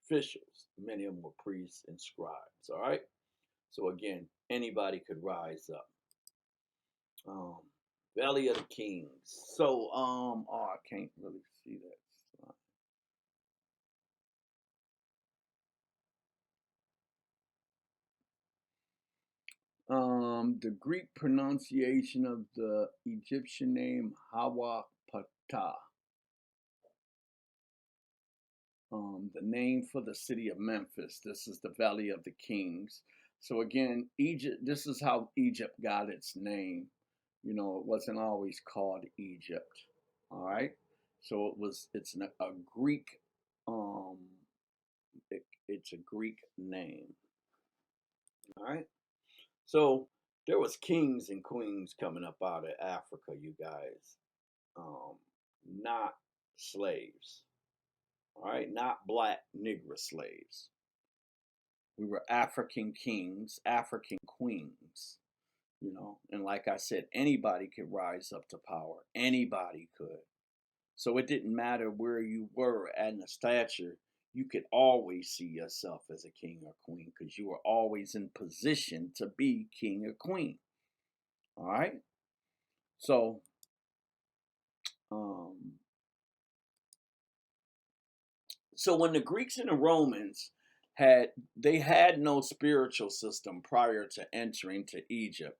officials. Many of them were priests and scribes. All right. So again, anybody could rise up. Um, Valley of the Kings. So I can't really see that. The Greek pronunciation of the Egyptian name Hawapata, the name for the city of Memphis. This is the Valley of the Kings. So again, Egypt. This is how Egypt got its name. You know, it wasn't always called Egypt. All right. So it was. A Greek. Um, it's a Greek name. All right. So there was kings and queens coming up out of Africa, you guys. Um, not slaves. All right, not black Negro slaves. We were African kings, African queens, you know. And like I said, anybody could rise up to power. Anybody could. So it didn't matter where you were at in the stature, you could always see yourself as a king or queen because you were always in position to be king or queen. All right. So, um, so when the Greeks and the Romans had no spiritual system prior to entering to Egypt.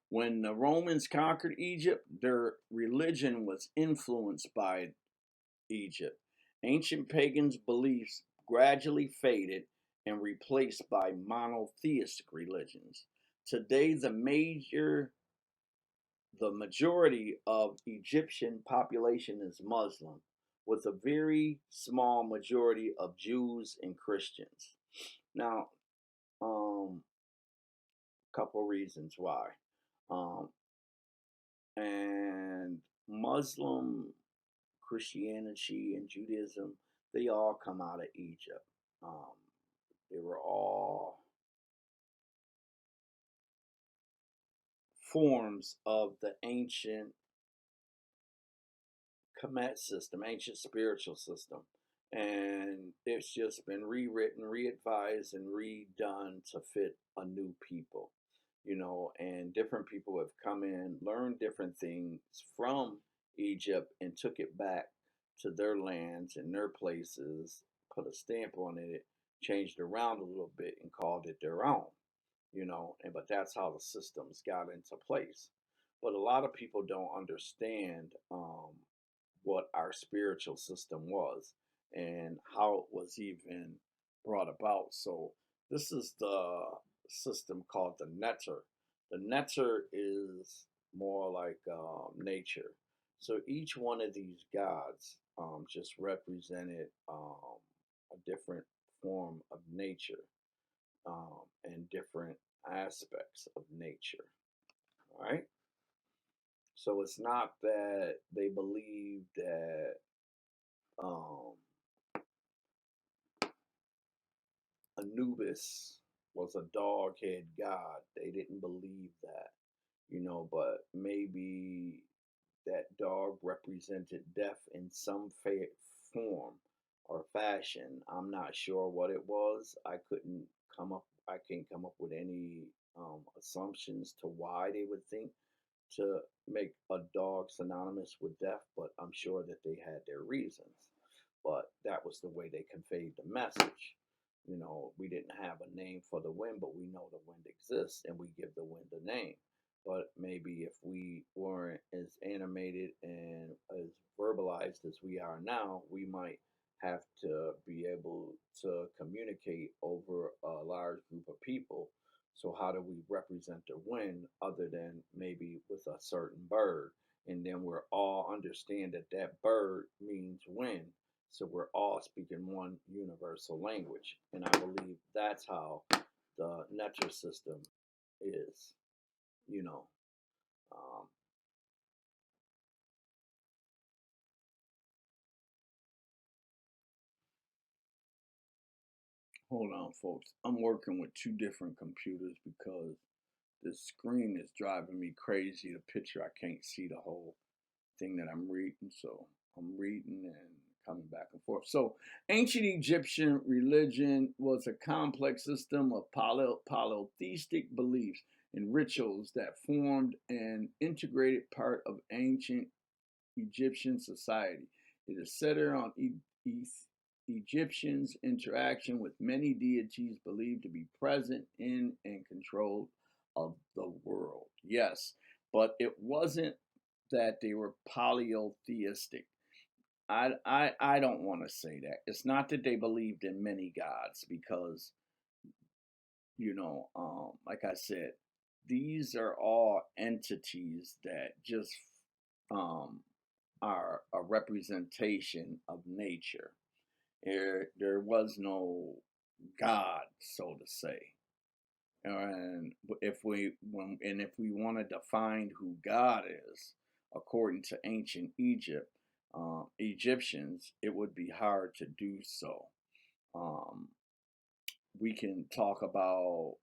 When the Romans conquered Egypt, their religion was influenced by Egypt. Ancient pagans' beliefs gradually faded and replaced by monotheistic religions. Today, the majority of Egyptian population is Muslim, with a very small majority of Jews and Christians. Now, couple reasons why. Um, and Muslim, Christianity, and Judaism, they all come out of Egypt. Um, they were all forms of the ancient Kemet system, ancient spiritual system. And it's just been rewritten, readvised, and redone to fit a new people, you know. And different people have come in, learned different things from Egypt, and took it back to their lands and their places, put a stamp on it, changed it around a little bit, and called it their own, you know. And but that's how the systems got into place. But a lot of people don't understand what our spiritual system was and how it was even brought about. So this is the system called the netter. The netter is more like nature. So each one of these gods just represented a different form of nature and different aspects of nature. All right. So it's not that they believe that um, Anubis was a dog head god. They didn't believe that, you know, but maybe that dog represented death in some form or fashion. I'm not sure what it was. I can't come up with any assumptions to why they would think to make a dog synonymous with death, but I'm sure that they had their reasons. but that was the way they conveyed the message. We didn't have a name for the wind, but we know the wind exists and we give the wind a name. But maybe if we weren't as animated and as verbalized as we are now, we might have to be able to communicate over a large group of people. So, how do we represent the wind other than maybe with a certain bird? And then we're all understand that that bird means wind. So we're all speaking one universal language. And I believe that's how the Netter system is, you know. Um, Hold on, folks. I'm working with two different computers because the screen is driving me crazy. The picture, I can't see the whole thing that I'm reading. So I'm reading and coming back and forth. So ancient Egyptian religion was a complex system of polytheistic beliefs and rituals that formed an integrated part of ancient Egyptian society. It is centered on Egyptians' interaction with many deities believed to be present in and controlled of the world. Yes, but it wasn't that they were polytheistic. I don't want to say that. It's not that they believed in many gods because, like I said, these are all entities that just um, are a representation of nature. There was no God, so to say. And if we want to define who God is, according to ancient Egyptians, it would be hard to do so. Um, we can talk about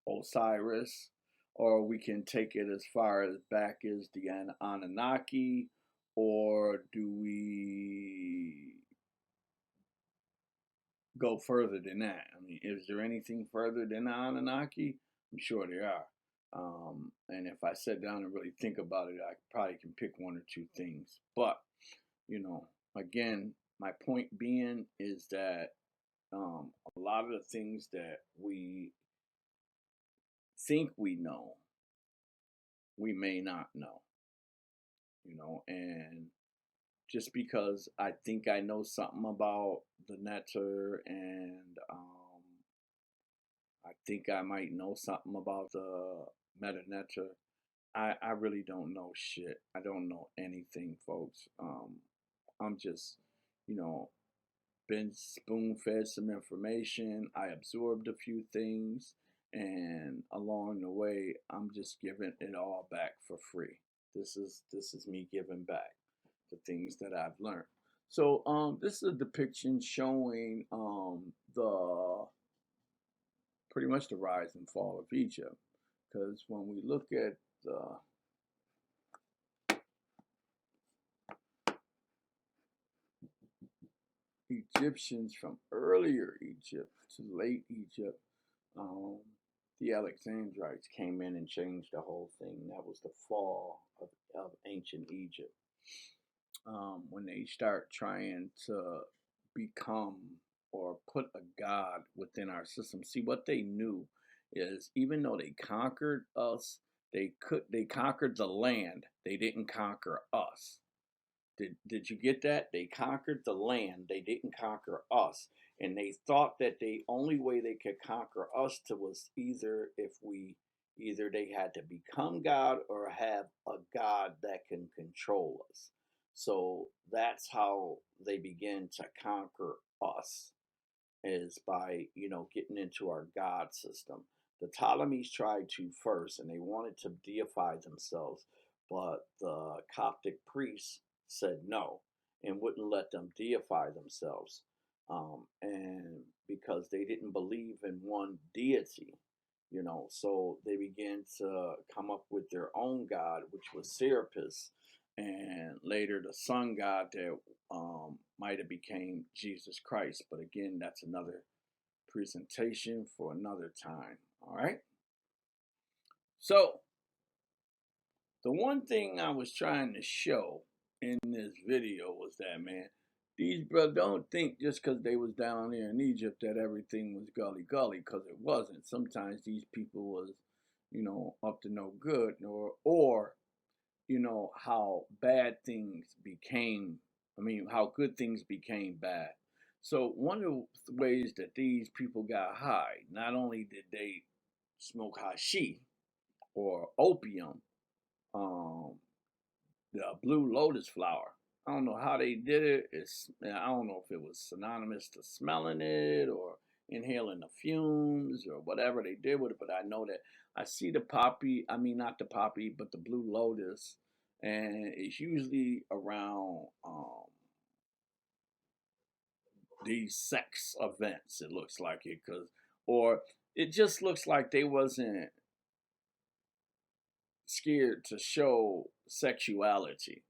Osiris, or we can take it as far as back as the Anunnaki, or do we go further than that? I mean, is there anything further than the Anunnaki? I'm sure there are. And if I sit down and really think about it, I probably can pick one or two things. But, again, my point being is that a lot of the things that we think we know, we may not know, and just because I think I know something about the Netter and I think I might know something about the Metanetter. I really don't know shit. I don't know anything, folks. I'm just, you know, been spoon fed some information. I absorbed a few things, and along the way, I'm just giving it all back for free. This is me giving back the things that I've learned. So this is a depiction showing the pretty much the rise and fall of Egypt. Because when we look at the Egyptians from earlier Egypt to late Egypt, um, the Alexandrites came in and changed the whole thing. That was the fall of ancient Egypt. When they start trying to become or put a god within our system. See, what they knew is even though they conquered us, they conquered the land. They didn't conquer us. Did you get that? They conquered the land. They didn't conquer us. And they thought that the only way they could conquer us was either they had to become God or have a God that can control us. So that's how they begin to conquer us, is by, getting into our God system. The Ptolemies tried to first, and they wanted to deify themselves, but the Coptic priests said no and wouldn't let them deify themselves. And because they didn't believe in one deity, so they began to come up with their own god, which was Serapis, and later the sun god that might have became Jesus Christ. But again, that's another presentation for another time. All right. So the one thing I was trying to show in this video was that, man, these brothers don't think just because they was down there in Egypt that everything was gully gully, because it wasn't. Sometimes these people was, up to no good, or how bad things became. I mean, how good things became bad. So one of the ways that these people got high, not only did they smoke hashish or opium, um, the blue lotus flower. I don't know how they did it. I don't know if it was synonymous to smelling it or inhaling the fumes or whatever they did with it, but I know that I see the poppy, I mean not the poppy, but the blue lotus, and it's usually around these sex events. It looks like it, or it just looks like they wasn't scared to show sexuality.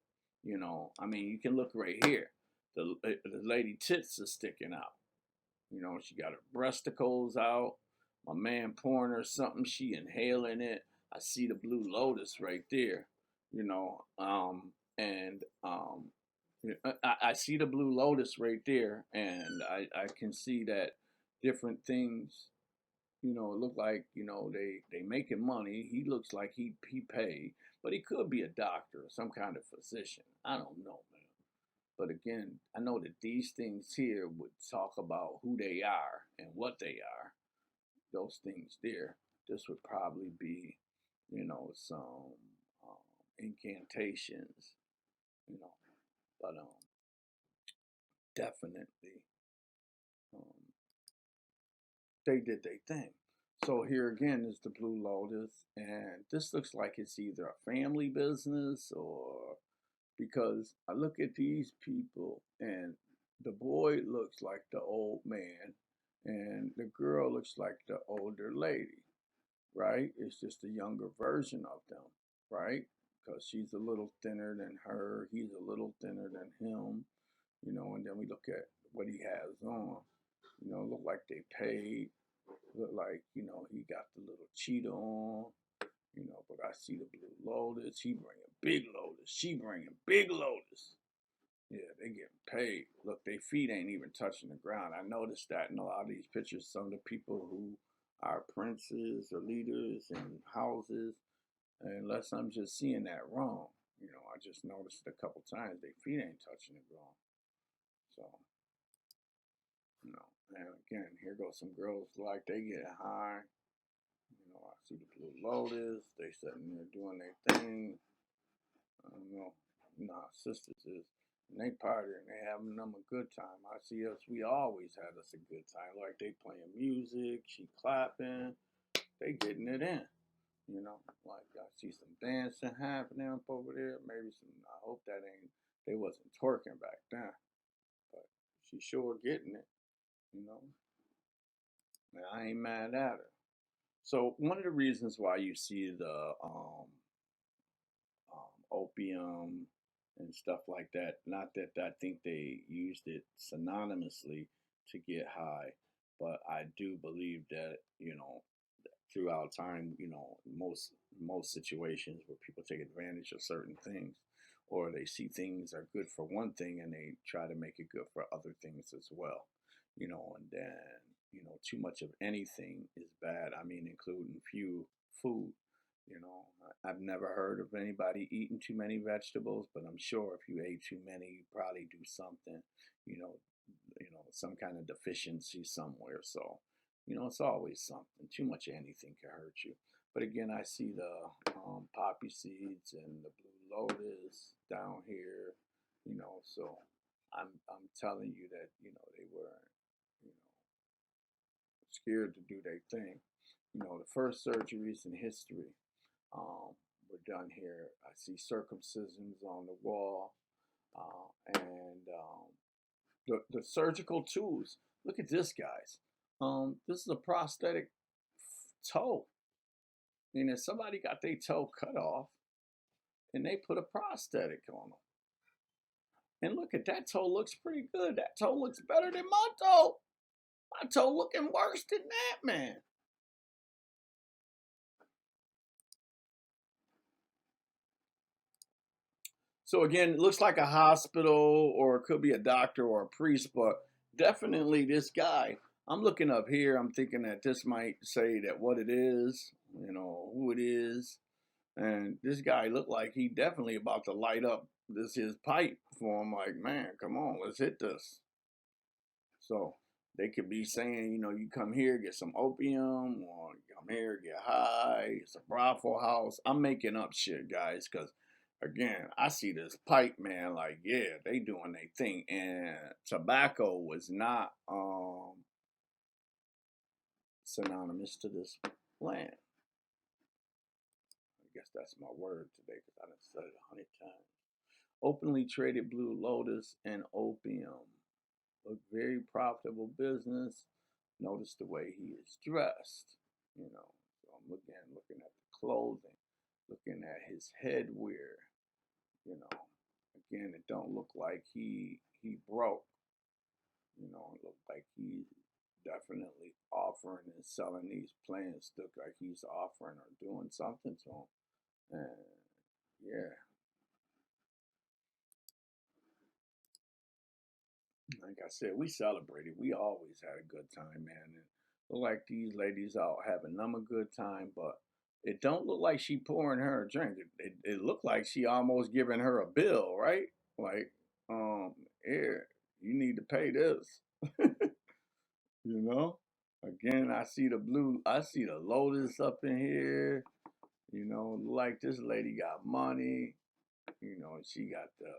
I mean, you can look right here. The lady tits are sticking out. She got her breasticles out. My man pouring her something. She inhaling it. I see the blue lotus right there. And I see the blue lotus right there, and I can see that different things. It look like they making money. He looks like he paid, but he could be a doctor or some kind of physician. I don't know, man. But again, I know that these things here would talk about who they are and what they are. Those things there. This would probably be, some incantations, you know. But definitely, um, they did their thing. So here again is the Blue Lotus, and this looks like it's either a family business or, because I look at these people and the boy looks like the old man and the girl looks like the older lady, right? It's just a younger version of them, right? Because she's a little thinner than her, he's a little thinner than him, and then we look at what he has on. Look like they paid, look like, he got the little cheetah on, but I see the Blue Lotus. He bringing big lotus. She bringing big lotus. Yeah, they getting paid. Look, their feet ain't even touching the ground. I noticed that in a lot of these pictures. Some of the people who are princes or leaders in houses, unless I'm just seeing that wrong. I just noticed it a couple times. Their feet ain't touching the ground. So, and again, here goes some girls like they get high. I see the Blue Lotus. They sitting there doing their thing. I don't know. Sisters is, and they partying. They having them a good time. I see us. We always had us a good time. Like they playing music. She clapping. They getting it in. Like I see some dancing happening up over there. Maybe some. I hope that ain't. They wasn't twerking back then, but she sure getting it. And I ain't mad at her. So one of the reasons why you see the opium and stuff like that, not that I think they used it synonymously to get high, but I do believe that throughout time, most situations where people take advantage of certain things, or they see things are good for one thing and they try to make it good for other things as well. And then too much of anything is bad. I mean, including few food. I've never heard of anybody eating too many vegetables, but I'm sure if you ate too many, you probably do something, some kind of deficiency somewhere. So, it's always something. Too much of anything can hurt you. But again, I see the poppy seeds and the Blue Lotus down here, so I'm telling you that, they weren't, you know, scared to do their thing. The first surgeries in history were done here. I see circumcisions on the wall, and the surgical tools. Look at this, guys. This is a prosthetic toe. I mean, if somebody got their toe cut off and they put a prosthetic on them. And look at that toe, looks pretty good. That toe looks better than my toe. My toe looking worse than that, man. So again, it looks like a hospital, or it could be a doctor or a priest, but definitely this guy. I'm looking up here. I'm thinking that this might say that what it is, who it is, and this guy looked like he definitely about to light up this his pipe for him. Like, man, come on, let's hit this. So they could be saying, you come here, get some opium, or you come here, get high. It's a brothel house. I'm making up shit, guys, because again, I see this pipe, man. Like, yeah, they doing their thing, and tobacco was not synonymous to this land. I guess that's my word today because I done said it 100 times. Openly traded Blue Lotus and opium. A very profitable business. Notice the way he is dressed. So I'm looking at the clothing, looking at his headwear. Again, it don't look like he broke. It look like he's definitely offering and selling these plants. Look like he's offering or doing something to him. And yeah, like I said, we celebrated. We always had a good time, man. And look like these ladies out having them a good time, but it don't look like she pouring her a drink. It looked like she almost giving her a bill, right? Like, here, you need to pay this. you know? Again, I see the Lotus up in here. Like this lady got money. She got the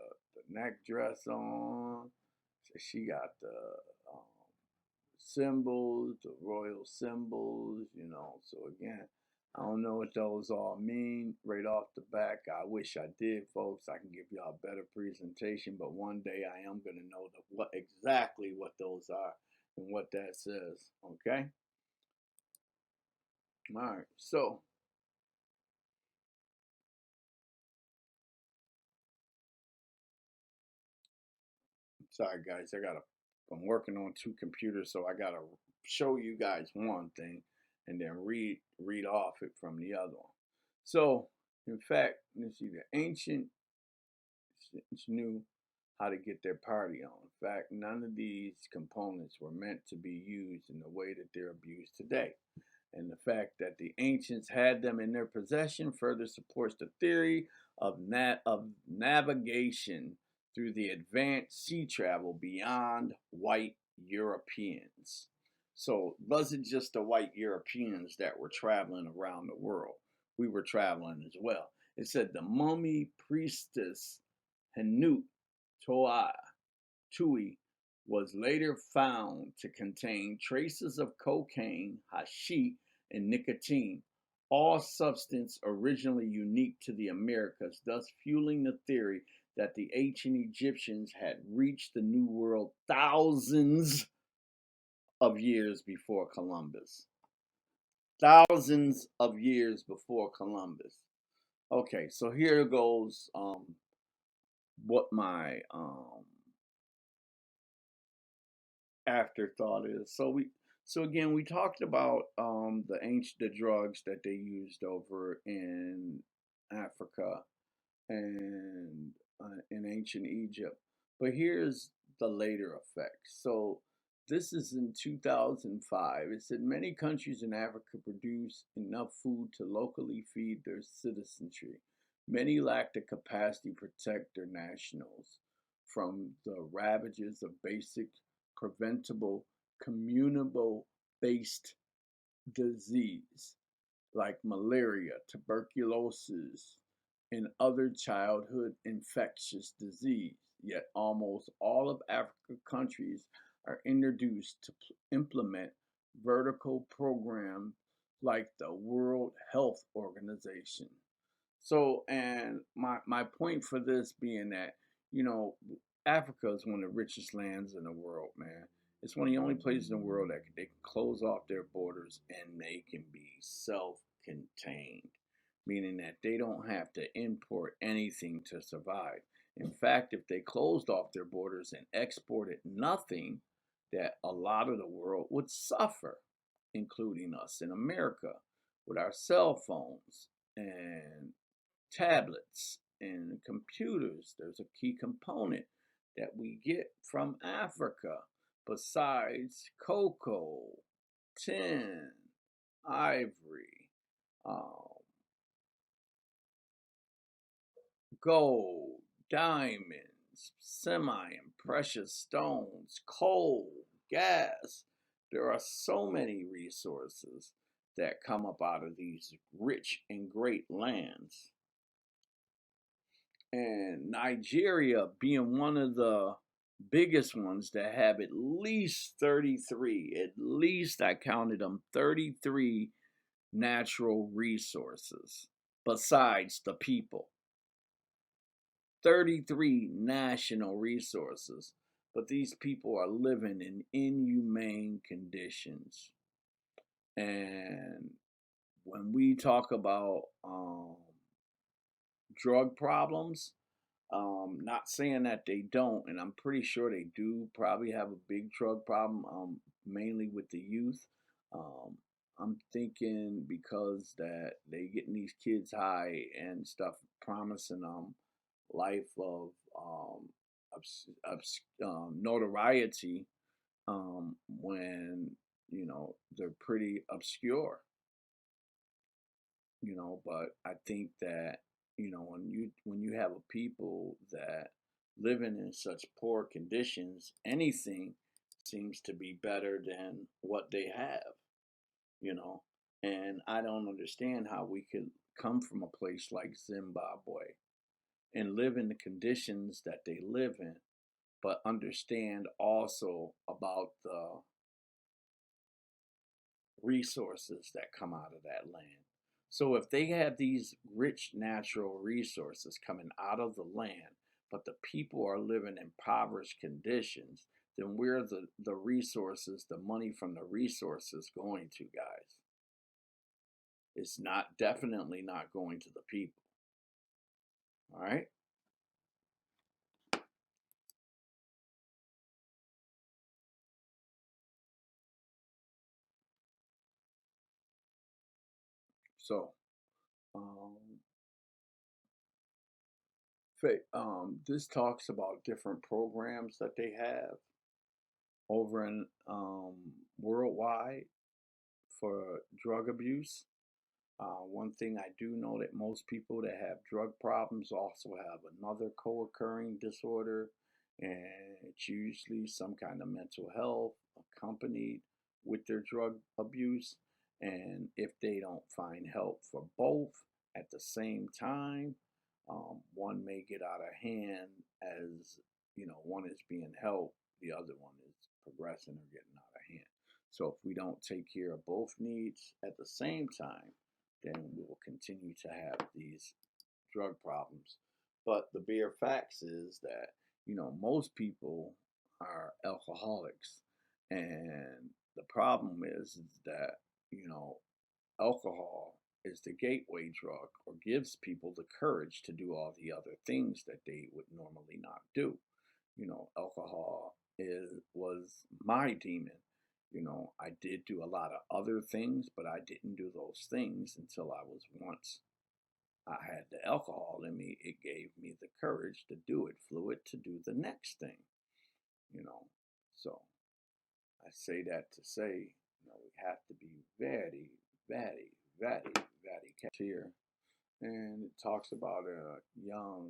neck dress on. She got the um, symbols, the royal symbols. So again, I don't know what those all mean right off the back. I wish I did, folks. I can give y'all a better presentation, but one day I am gonna know what exactly what those are and what that says. Okay. All right. So sorry guys, I'm working on two computers, so I gotta show you guys one thing and then read off it from the other one. So in fact, let's see, the ancient knew how to get their party on. In fact, none of these components were meant to be used in the way that they're abused today. And the fact that the ancients had them in their possession further supports the theory of navigation through the advanced sea travel beyond white Europeans. So it wasn't just the white Europeans that were traveling around the world. We were traveling as well. It said the mummy priestess Hanut Toa Tui was later found to contain traces of cocaine, hashish, and nicotine, all substance originally unique to the Americas, thus fueling the theory that the ancient Egyptians had reached the New World thousands of years before Columbus. Thousands of years before Columbus. Okay, so here goes what my afterthought is. So again we talked about the drugs that they used over in Africa and in ancient Egypt. But here's the later effects. So this is in 2005. It said many countries in Africa produce enough food to locally feed their citizenry. Many lack the capacity to protect their nationals from the ravages of basic, preventable, communicable based disease like malaria, tuberculosis, and other childhood infectious disease. Yet almost all of African countries are introduced to implement vertical programs like the World Health Organization. So, and my point for this being that, you know, Africa is one of the richest lands in the world, man. It's one of the only places in the world that they can close off their borders and they can be self-contained, meaning that they don't have to import anything to survive. In fact, if they closed off their borders and exported nothing, that a lot of the world would suffer, including us in America with our cell phones and tablets and computers. There's a key component that we get from Africa besides cocoa, tin, ivory, um, gold, diamonds, semi and precious stones, coal, gas. There are so many resources that come up out of these rich and great lands. And Nigeria being one of the biggest ones that have at least 33, at least I counted them 33 natural resources besides the people. 33 national resources, but these people are living in inhumane conditions. And when we talk about drug problems, not saying that they don't, and I'm pretty sure they do probably have a big drug problem, mainly with the youth. Um, I'm thinking because that they getting these kids high and stuff, promising them life of notoriety when they're pretty obscure. But I think that when you have a people that living in such poor conditions, anything seems to be better than what they have, you know. And I don't understand how we could come from a place like Zimbabwe and live in the conditions that they live in, but understand also about the resources that come out of that land. So if they have these rich natural resources coming out of the land, but the people are living in impoverished conditions, then where are the resources, the money from the resources going to, guys? It's not definitely not going to the people. All right. So um, this talks about different programs that they have over in worldwide for drug abuse. One thing I do know that most people that have drug problems also have another co-occurring disorder, and it's usually some kind of mental health accompanied with their drug abuse. And if they don't find help for both at the same time, one may get out of hand as one is being helped, the other one is progressing or getting out of hand. So if we don't take care of both needs at the same time, then we will continue to have these drug problems. But the bare facts is that, most people are alcoholics. And the problem is that, you know, alcohol is the gateway drug or gives people the courage to do all the other things that they would normally not do. Alcohol was my demon. I did do a lot of other things, but I didn't do those things until once I had the alcohol in me. It gave me the courage to do it, fluid to do the next thing, you know. So I say that to say, we have to be very, very, very, very careful here. And it talks about a young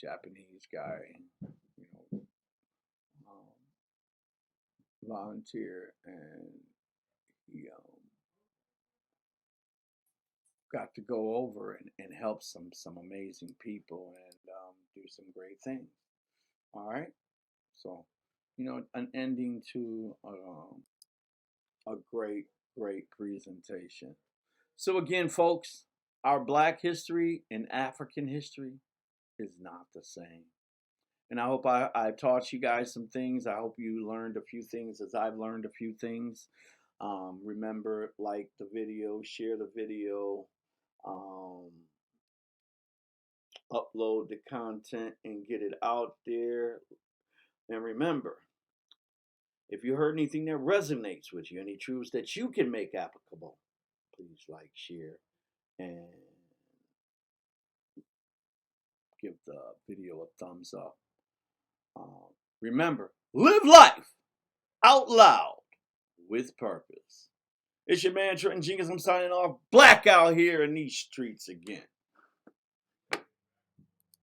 Japanese guy, um, volunteer, and he got to go over and help some amazing people and do some great things. All right, so an ending to a great presentation. So again, folks, our Black history and African history is not the same. And I hope I taught you guys some things. I hope you learned a few things as I've learned a few things. Remember, like the video, share the video, um, upload the content and get it out there. And remember, if you heard anything that resonates with you, any truths that you can make applicable, please like, share, and give the video a thumbs up. Remember, live life out loud with purpose. It's your man Trenton Jenkins. I'm signing off. Black out here in these streets again.